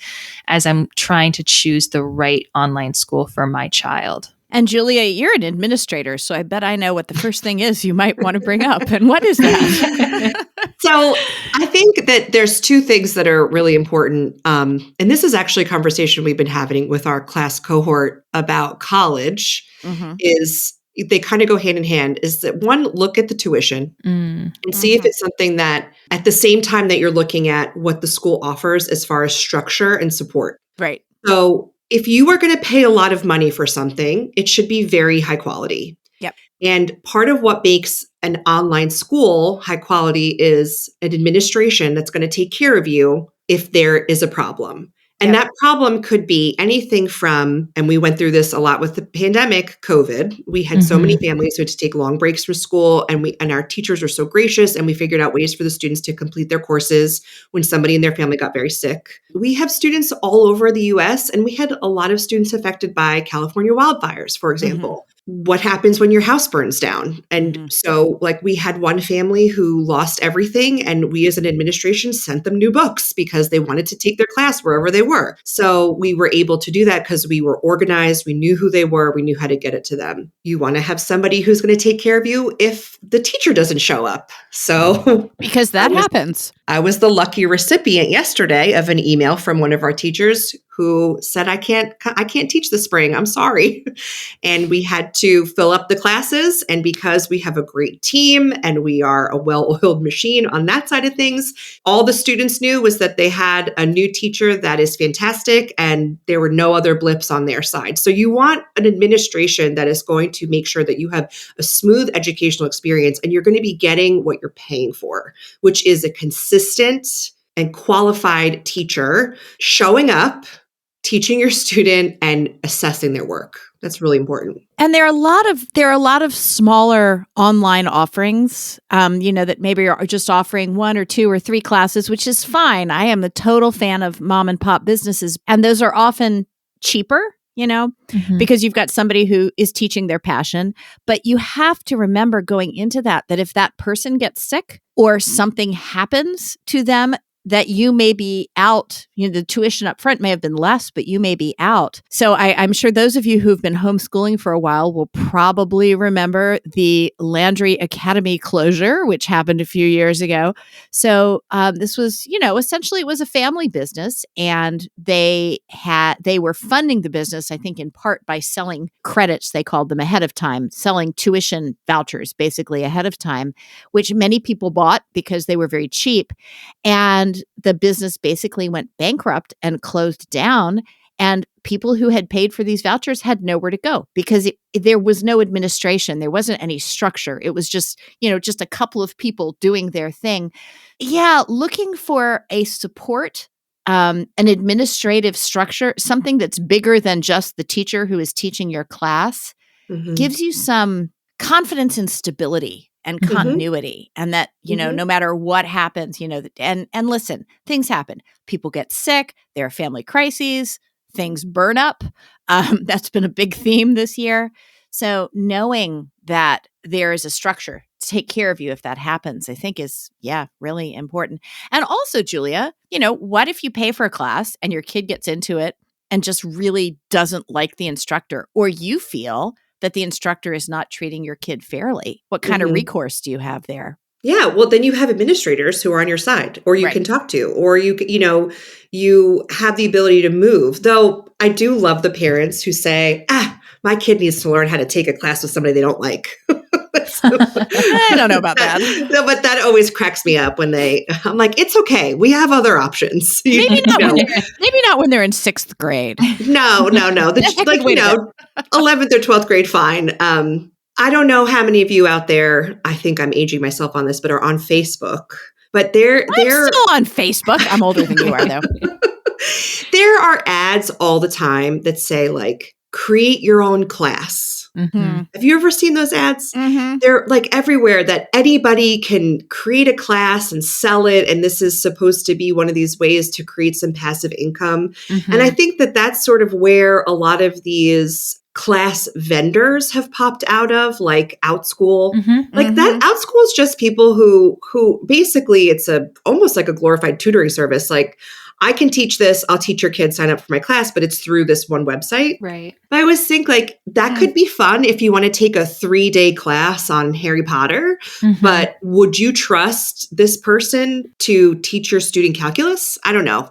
as I'm trying to choose the right online school for my child. And Julia, you're an administrator, so I bet I know what the first thing is you might want to bring up. And what is that? So I think that there's two things that are really important. And this is actually a conversation we've been having with our class cohort about college, Mm-hmm. is they kind of go hand in hand, is that one, look at the tuition and see if it's something that at the same time that you're looking at what the school offers as far as structure and support. Right. So if you are going to pay a lot of money for something, it should be very high quality. Yep. And part of what makes an online school high quality is an administration that's going to take care of you if there is a problem. And Yep. that problem could be anything from, and we went through this a lot with the pandemic, COVID. We had so many families who had to take long breaks from school, and our teachers were so gracious, and we figured out ways for the students to complete their courses when somebody in their family got very sick. We have students all over the US, and we had a lot of students affected by California wildfires, for example. What happens when your house burns down? And so like we had one family who lost everything, and we as an administration sent them new books because they wanted to take their class wherever they were. So we were able to do that because we were organized. We knew who they were. We knew how to get it to them. You want to have somebody who's going to take care of you if the teacher doesn't show up. So Because that happens. I was the lucky recipient yesterday of an email from one of our teachers who said, I can't teach this spring. I'm sorry. And we had to fill up the classes. And because we have a great team and we are a well-oiled machine on that side of things, all the students knew was that they had a new teacher that is fantastic, and there were no other blips on their side. So you want an administration that is going to make sure that you have a smooth educational experience, and you're going to be getting what you're paying for, which is a consistent and qualified teacher showing up, teaching your student, and assessing their work. That's really important. And there are a lot of smaller online offerings, that maybe are just offering 1 or 2 or 3 classes, which is fine. I am a total fan of mom and pop businesses, and those are often cheaper, because you've got somebody who is teaching their passion. But you have to remember going into that if that person gets sick or something happens to them, that you may be out, the tuition up front may have been less, but you may be out. So I'm sure those of you who've been homeschooling for a while will probably remember the Landry Academy closure, which happened a few years ago. So this was, essentially it was a family business, and they were funding the business, I think in part by selling credits, they called them, ahead of time, selling tuition vouchers basically ahead of time, which many people bought because they were very cheap. And the business basically went bankrupt and closed down. And people who had paid for these vouchers had nowhere to go because there was no administration. There wasn't any structure. It was just, just a couple of people doing their thing. Yeah, looking for a support, an administrative structure, something that's bigger than just the teacher who is teaching your class, gives you some confidence and stability and continuity, and that, no matter what happens, and listen, things happen. People get sick. There are family crises. Things burn up. That's been a big theme this year. So knowing that there is a structure to take care of you if that happens, I think is, really important. And also, Julia, what if you pay for a class and your kid gets into it and just really doesn't like the instructor, or you feel that the instructor is not treating your kid fairly? What kind of recourse do you have there? Yeah, well, then you have administrators who are on your side, or you can talk to, or you have the ability to move. Though I do love the parents who say, my kid needs to learn how to take a class with somebody they don't like. I don't know about that. No, but that always cracks me up when I'm like, it's okay. We have other options. Maybe not when they're in 6th grade. No. 11th or 12th grade, fine. I don't know how many of you out there, I think I'm aging myself on this, but are on Facebook. But I'm still on Facebook. I'm older than you are, though. there are ads all the time that say like, create your own class. Mm-hmm. Have you ever seen those ads? Mm-hmm. They're like everywhere that anybody can create a class and sell it. And this is supposed to be one of these ways to create some passive income. Mm-hmm. And I think that that's sort of where a lot of these class vendors have popped out of, like OutSchool. Mm-hmm. Like that OutSchool is just people who basically it's almost like a glorified tutoring service. Like, I can teach this. I'll teach your kids, sign up for my class, but it's through this one website. Right. But I always think like that could be fun if you want to take a 3-day class on Harry Potter. Mm-hmm. But would you trust this person to teach your student calculus? I don't know.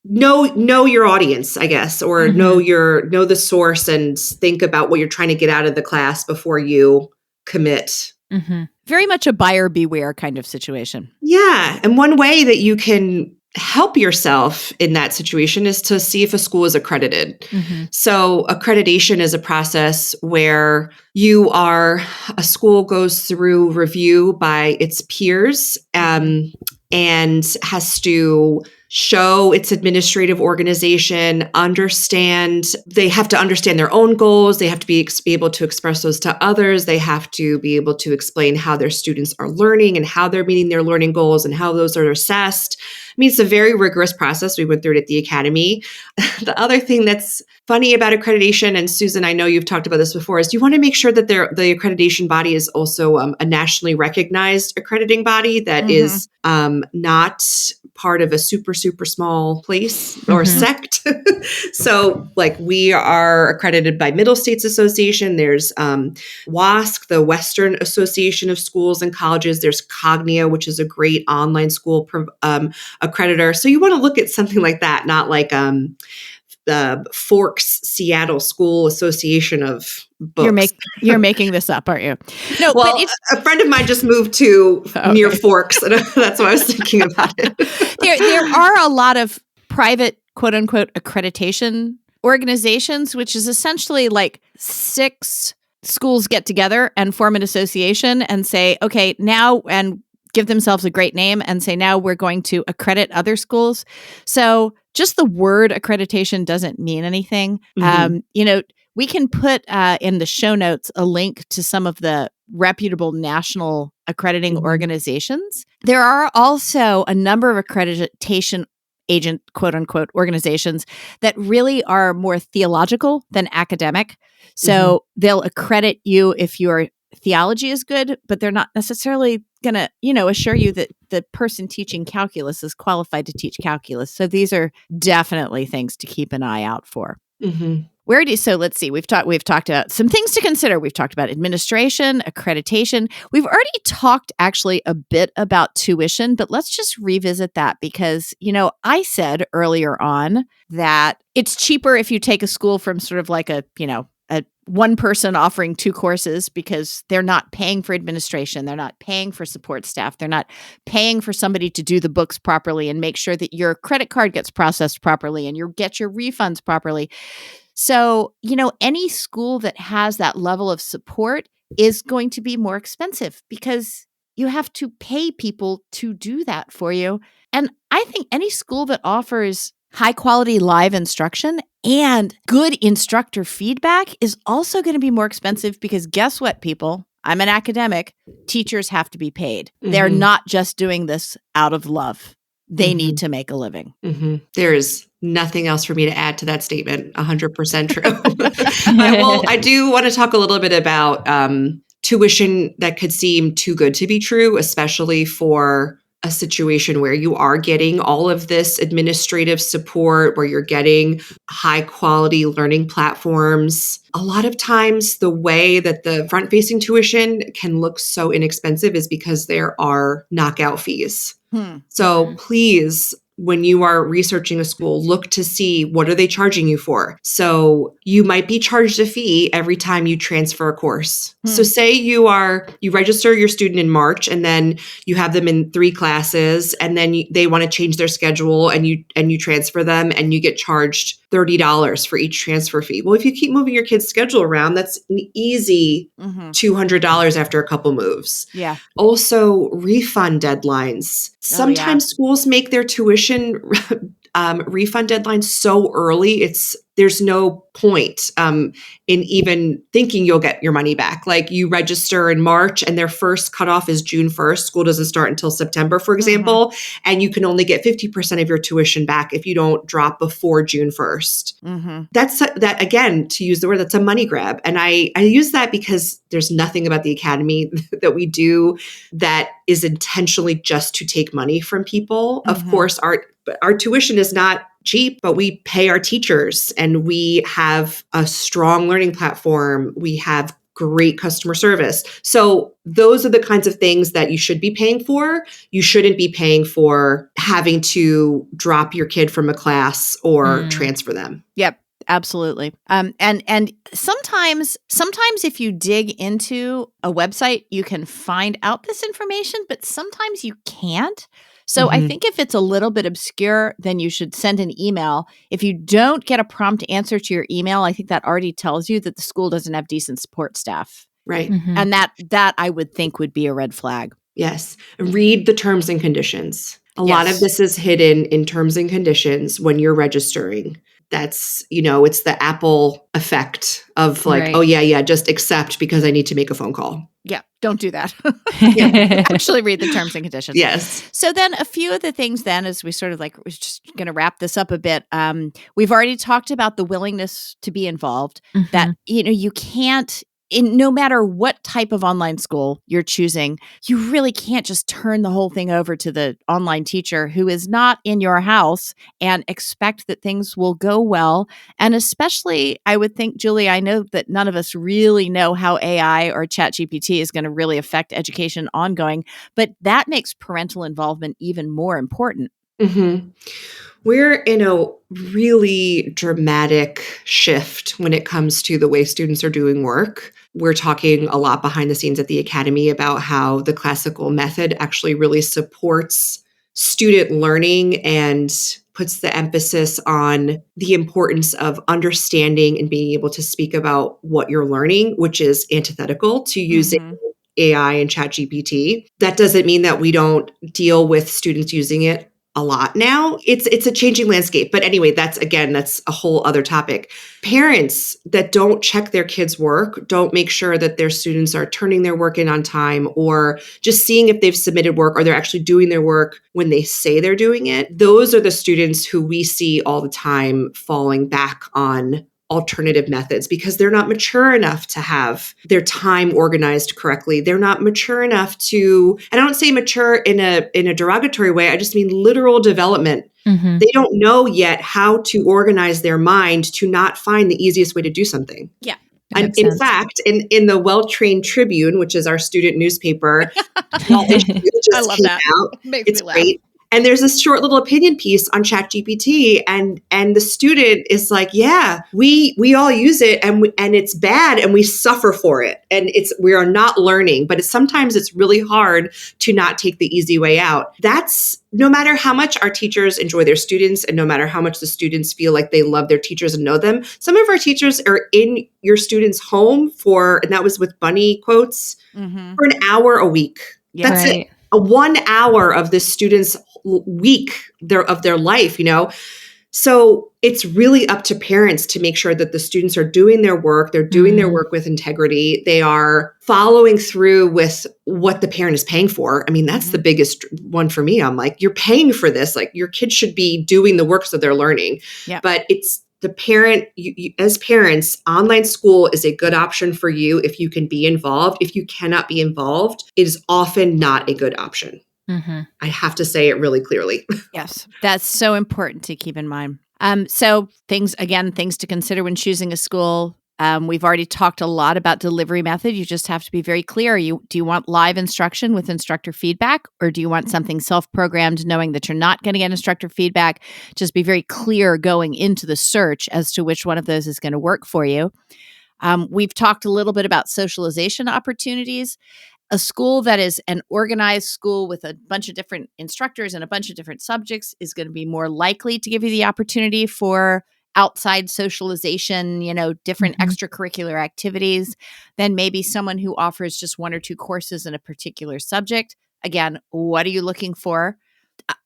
Know your audience, I guess, or know the source and think about what you're trying to get out of the class before you commit. Mm-hmm. Very much a buyer beware kind of situation. Yeah. And one way that you can help yourself in that situation is to see if a school is accredited. Mm-hmm. So accreditation is a process where a school goes through review by its peers and has to show its administrative organization, they have to understand their own goals. They have to be able to express those to others. They have to be able to explain how their students are learning and how they're meeting their learning goals and how those are assessed. I mean, it's a very rigorous process. We went through it at the Academy. The other thing that's funny about accreditation, and Susan, I know you've talked about this before, is you want to make sure that the accreditation body is also a nationally recognized accrediting body that is not part of a super small place or sect. So like we are accredited by Middle States Association. There's WASC, the Western Association of Schools and Colleges. There's Cognia, which is a great online school accreditor. So you want to look at something like that, not like the Forks Seattle School Association of Books. You're making this up, aren't you? No, well, but a friend of mine just moved to near Forks, and that's why I was thinking about it. there are a lot of private, quote unquote, accreditation organizations, which is essentially like 6 schools get together and form an association and say, okay, now, and give themselves a great name and say, now we're going to accredit other schools. So just the word accreditation doesn't mean anything. We can put in the show notes a link to some of the reputable national accrediting organizations. There are also a number of accreditation agent, quote unquote, organizations that really are more theological than academic. So they'll accredit you if your theology is good, but they're not necessarily going to, assure you that the person teaching calculus is qualified to teach calculus. So these are definitely things to keep an eye out for. So let's see, we've talked about some things to consider. We've talked about administration, accreditation. We've already talked actually a bit about tuition, but let's just revisit that because, I said earlier on that it's cheaper if you take a school from sort of like a one person offering 2 courses because they're not paying for administration. They're not paying for support staff. They're not paying for somebody to do the books properly and make sure that your credit card gets processed properly and you get your refunds properly. So, any school that has that level of support is going to be more expensive because you have to pay people to do that for you. And I think any school that offers high quality live instruction and good instructor feedback is also going to be more expensive because guess what, people? I'm an academic. Teachers have to be paid. They're not just doing this out of love. They need to make a living. There is nothing else for me to add to that statement. 100% true. I do want to talk a little bit about tuition that could seem too good to be true, especially for a situation where you are getting all of this administrative support, where you're getting high quality learning platforms. A lot of times the way that the front-facing tuition can look so inexpensive is because there are knockout fees. So please when you are researching a school, look to see what are they charging you for. So you might be charged a fee every time you transfer a course. So say you register your student in March, and then you have them in 3 classes, and then they want to change their schedule, and you transfer them, and you get charged $30 for each transfer fee. Well, if you keep moving your kid's schedule around, that's an easy $200 after a couple moves. Yeah. Also, refund deadlines. Sometimes schools make their tuition refund deadlines so early, there's no point in even thinking you'll get your money back. Like, you register in March and their first cutoff is June 1st. School doesn't start until September, for example, and you can only get 50% of your tuition back if you don't drop before June 1st. That again, to use the word, that's a money grab. And I use that because there's nothing about the academy that we do that is intentionally just to take money from people. Of course, our tuition is not cheap, but we pay our teachers, and we have a strong learning platform. We have great customer service. So those are the kinds of things that you should be paying for. You shouldn't be paying for having to drop your kid from a class or transfer them. Yep. Absolutely. And sometimes if you dig into a website, you can find out this information, but sometimes you can't. So I think if it's a little bit obscure, then you should send an email. If you don't get a prompt answer to your email, I think that already tells you that the school doesn't have decent support staff. Right. And that I would think would be a red flag. Yes. Read the terms and conditions. A lot of this is hidden in terms and conditions when you're registering. That's, it's the Apple effect of like, oh yeah, just accept because I need to make a phone call. Yeah, don't do that. Actually read the terms and conditions. Yes. So then a few of the things then, as we sort of we're just going to wrap this up a bit. We've already talked about the willingness to be involved, that, you can't, no matter what type of online school you're choosing, you really can't just turn the whole thing over to the online teacher who is not in your house and expect that things will go well. And especially, I would think, Julie, I know that none of us really know how AI or ChatGPT is going to really affect education ongoing, but that makes parental involvement even more important. We're in a really dramatic shift when it comes to the way students are doing work. We're talking a lot behind the scenes at the Academy about how the classical method actually really supports student learning and puts the emphasis on the importance of understanding and being able to speak about what you're learning, which is antithetical to using AI and ChatGPT. That doesn't mean that we don't deal with students using it a lot now. It's a changing landscape. But anyway, that's a whole other topic. Parents that don't check their kids' work, don't make sure that their students are turning their work in on time, or just seeing if they've submitted work or they're actually doing their work when they say they're doing it. Those are the students who we see all the time falling back on alternative methods because they're not mature enough to have their time organized correctly. They're not mature enough to, and I don't say mature in a derogatory way, I just mean literal development. They don't know yet how to organize their mind to not find the easiest way to do something. Yeah. And in fact, in the Well-Trained Tribune, which is our student newspaper, I love that. It's great. And there's this short little opinion piece on ChatGPT, and the student is like, "Yeah, we all use it, and it's bad, and we suffer for it, and we are not learning. But sometimes it's really hard to not take the easy way out." That's no matter how much our teachers enjoy their students, and no matter how much the students feel like they love their teachers and know them. Some of our teachers are in your student's home and that was with bunny quotes, for an hour a week. Yeah, that's it. A 1 hour of the student's week of their life, So it's really up to parents to make sure that the students are doing their work. They're doing their work with integrity. They are following through with what the parent is paying for. I mean, that's the biggest one for me. I'm like, you're paying for this. Like, your kid should be doing the work so they're learning. Yeah. But it's the parent, as parents, online school is a good option for you if you can be involved. If you cannot be involved, it is often not a good option. I have to say it really clearly. Yes, that's so important to keep in mind. So things to consider when choosing a school. We've already talked a lot about delivery method. You just have to be very clear. Do you want live instruction with instructor feedback, or do you want something self-programmed, knowing that you're not going to get instructor feedback? Just be very clear going into the search as to which one of those is going to work for you. We've talked a little bit about socialization opportunities. A school that is an organized school with a bunch of different instructors and a bunch of different subjects is going to be more likely to give you the opportunity for outside socialization, different extracurricular activities than maybe someone who offers just one or two courses in a particular subject. Again, what are you looking for?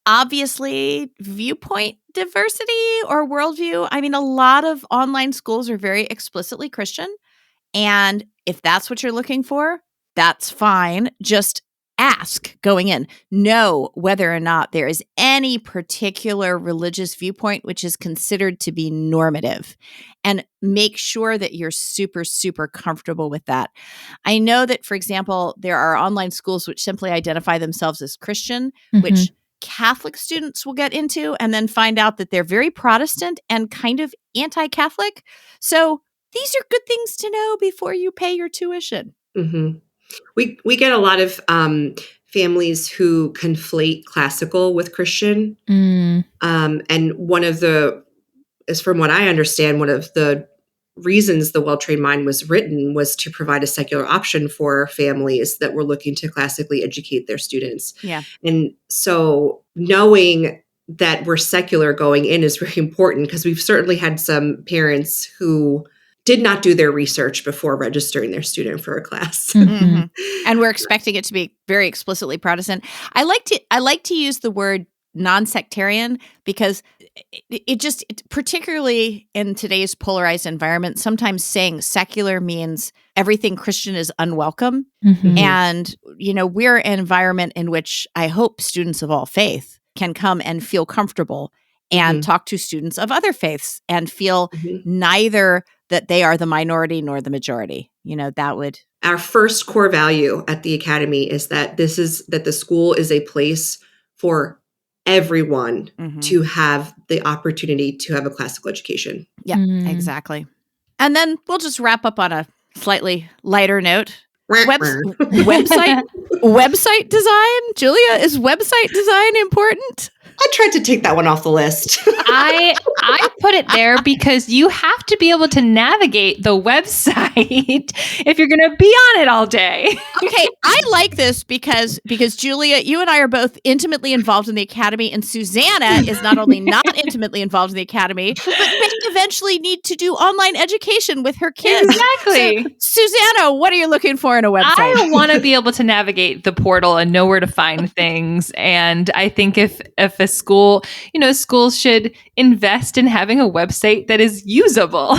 Obviously, viewpoint diversity or worldview. I mean, a lot of online schools are very explicitly Christian. And if that's what you're looking for, that's fine. Just ask going in. Know whether or not there is any particular religious viewpoint which is considered to be normative, and make sure that you're super, super comfortable with that. I know that, for example, there are online schools which simply identify themselves as Christian, which Catholic students will get into and then find out that they're very Protestant and kind of anti-Catholic. So these are good things to know before you pay your tuition. Mm-hmm. We get a lot of families who conflate classical with Christian. And one of the, as from what I understand, one of the reasons the Well-Trained Mind was written was to provide a secular option for families that were looking to classically educate their students. Yeah. And so knowing that we're secular going in is really important, because we've certainly had some parents who did not do their research before registering their student for a class. And we're expecting it to be very explicitly Protestant. I like to use the word non-sectarian because it particularly in today's polarized environment, sometimes saying secular means everything Christian is unwelcome. And, we're an environment in which I hope students of all faith can come and feel comfortable and talk to students of other faiths and feel neither that they are the minority nor the majority. That would. Our first core value at the Academy is that that the school is a place for everyone to have the opportunity to have a classical education. Yeah, exactly. And then we'll just wrap up on a slightly lighter note. Website design. Julia, is website design important? I tried to take that one off the list. I put it there because you have to be able to navigate the website if you're going to be on it all day. Okay, I like this because Julia, you and I are both intimately involved in the Academy, and Susanna is not only not intimately involved in the Academy, but may eventually need to do online education with her kids. Exactly. So, Susanna, what are you looking for in a website? I want to be able to navigate the portal and know where to find things. And I think if a school, schools should invest in having a website that is usable.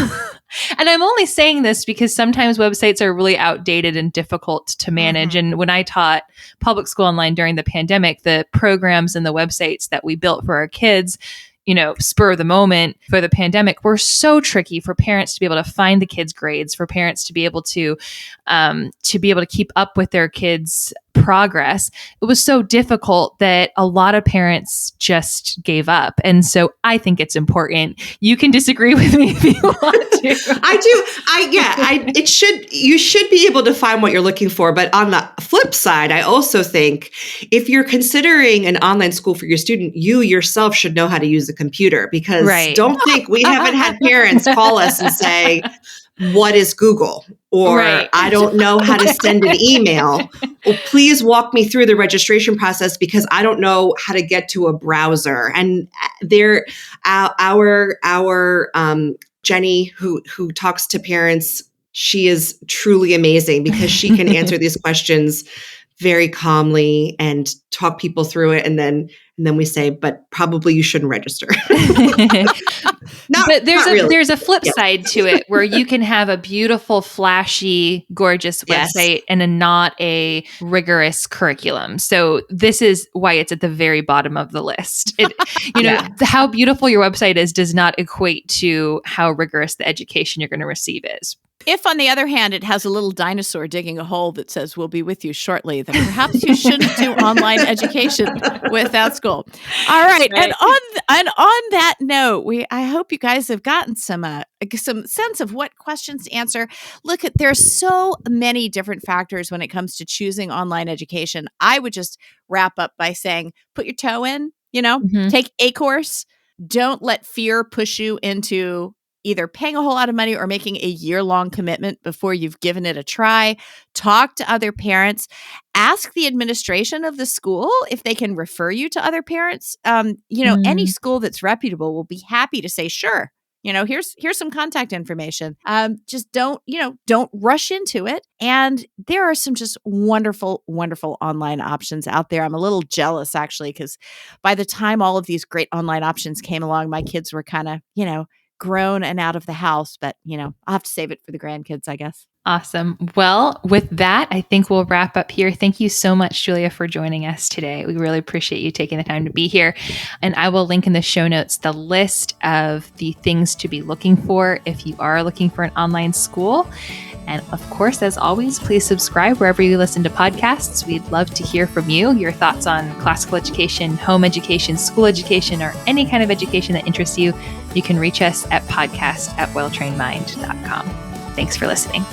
And I'm only saying this because sometimes websites are really outdated and difficult to manage. And when I taught public school online during the pandemic, the programs and the websites that we built for our kids, spur of the moment for the pandemic, were so tricky for parents to be able to find the kids' grades, for parents to be able to keep up with their kids' progress. It was so difficult that a lot of parents just gave up. And so I think it's important. You can disagree with me if you want to. I do. You should be able to find what you're looking for. But on the flip side, I also think if you're considering an online school for your student, you yourself should know how to use a computer, because don't think we haven't had parents call us and say, what is Google? Or I don't know how to send an email. Well, please walk me through the registration process because I don't know how to get to a browser. And our Jenny, who talks to parents, she is truly amazing because she can answer these questions very calmly and talk people through it. And then we say, but probably you shouldn't register. But there's a flip side to it where you can have a beautiful, flashy, gorgeous website and not a rigorous curriculum. So this is why it's at the very bottom of the list. How beautiful your website is does not equate to how rigorous the education you're going to receive is. If, on the other hand, it has a little dinosaur digging a hole that says, "We'll be with you shortly," then perhaps you shouldn't do online education without school. All right. And on that note, I hope you guys have gotten some sense of what questions to answer. Look, there's so many different factors when it comes to choosing online education. I would just wrap up by saying, put your toe in, take a course. Don't let fear push you into either paying a whole lot of money or making a year-long commitment before you've given it a try. Talk to other parents. Ask the administration of the school if they can refer you to other parents. Any school that's reputable will be happy to say, sure, here's some contact information. Just don't rush into it. And there are some just wonderful, wonderful online options out there. I'm a little jealous, actually, because by the time all of these great online options came along, my kids were kind of, grown and out of the house, but I'll have to save it for the grandkids, I guess. Awesome. Well, with that, I think we'll wrap up here. Thank you so much, Julia, for joining us today. We really appreciate you taking the time to be here. And I will link in the show notes the list of the things to be looking for if you are looking for an online school. And of course, as always, please subscribe wherever you listen to podcasts. We'd love to hear from you, your thoughts on classical education, home education, school education, or any kind of education that interests you. You can reach us at podcast@welltrainedmind.com. Thanks for listening.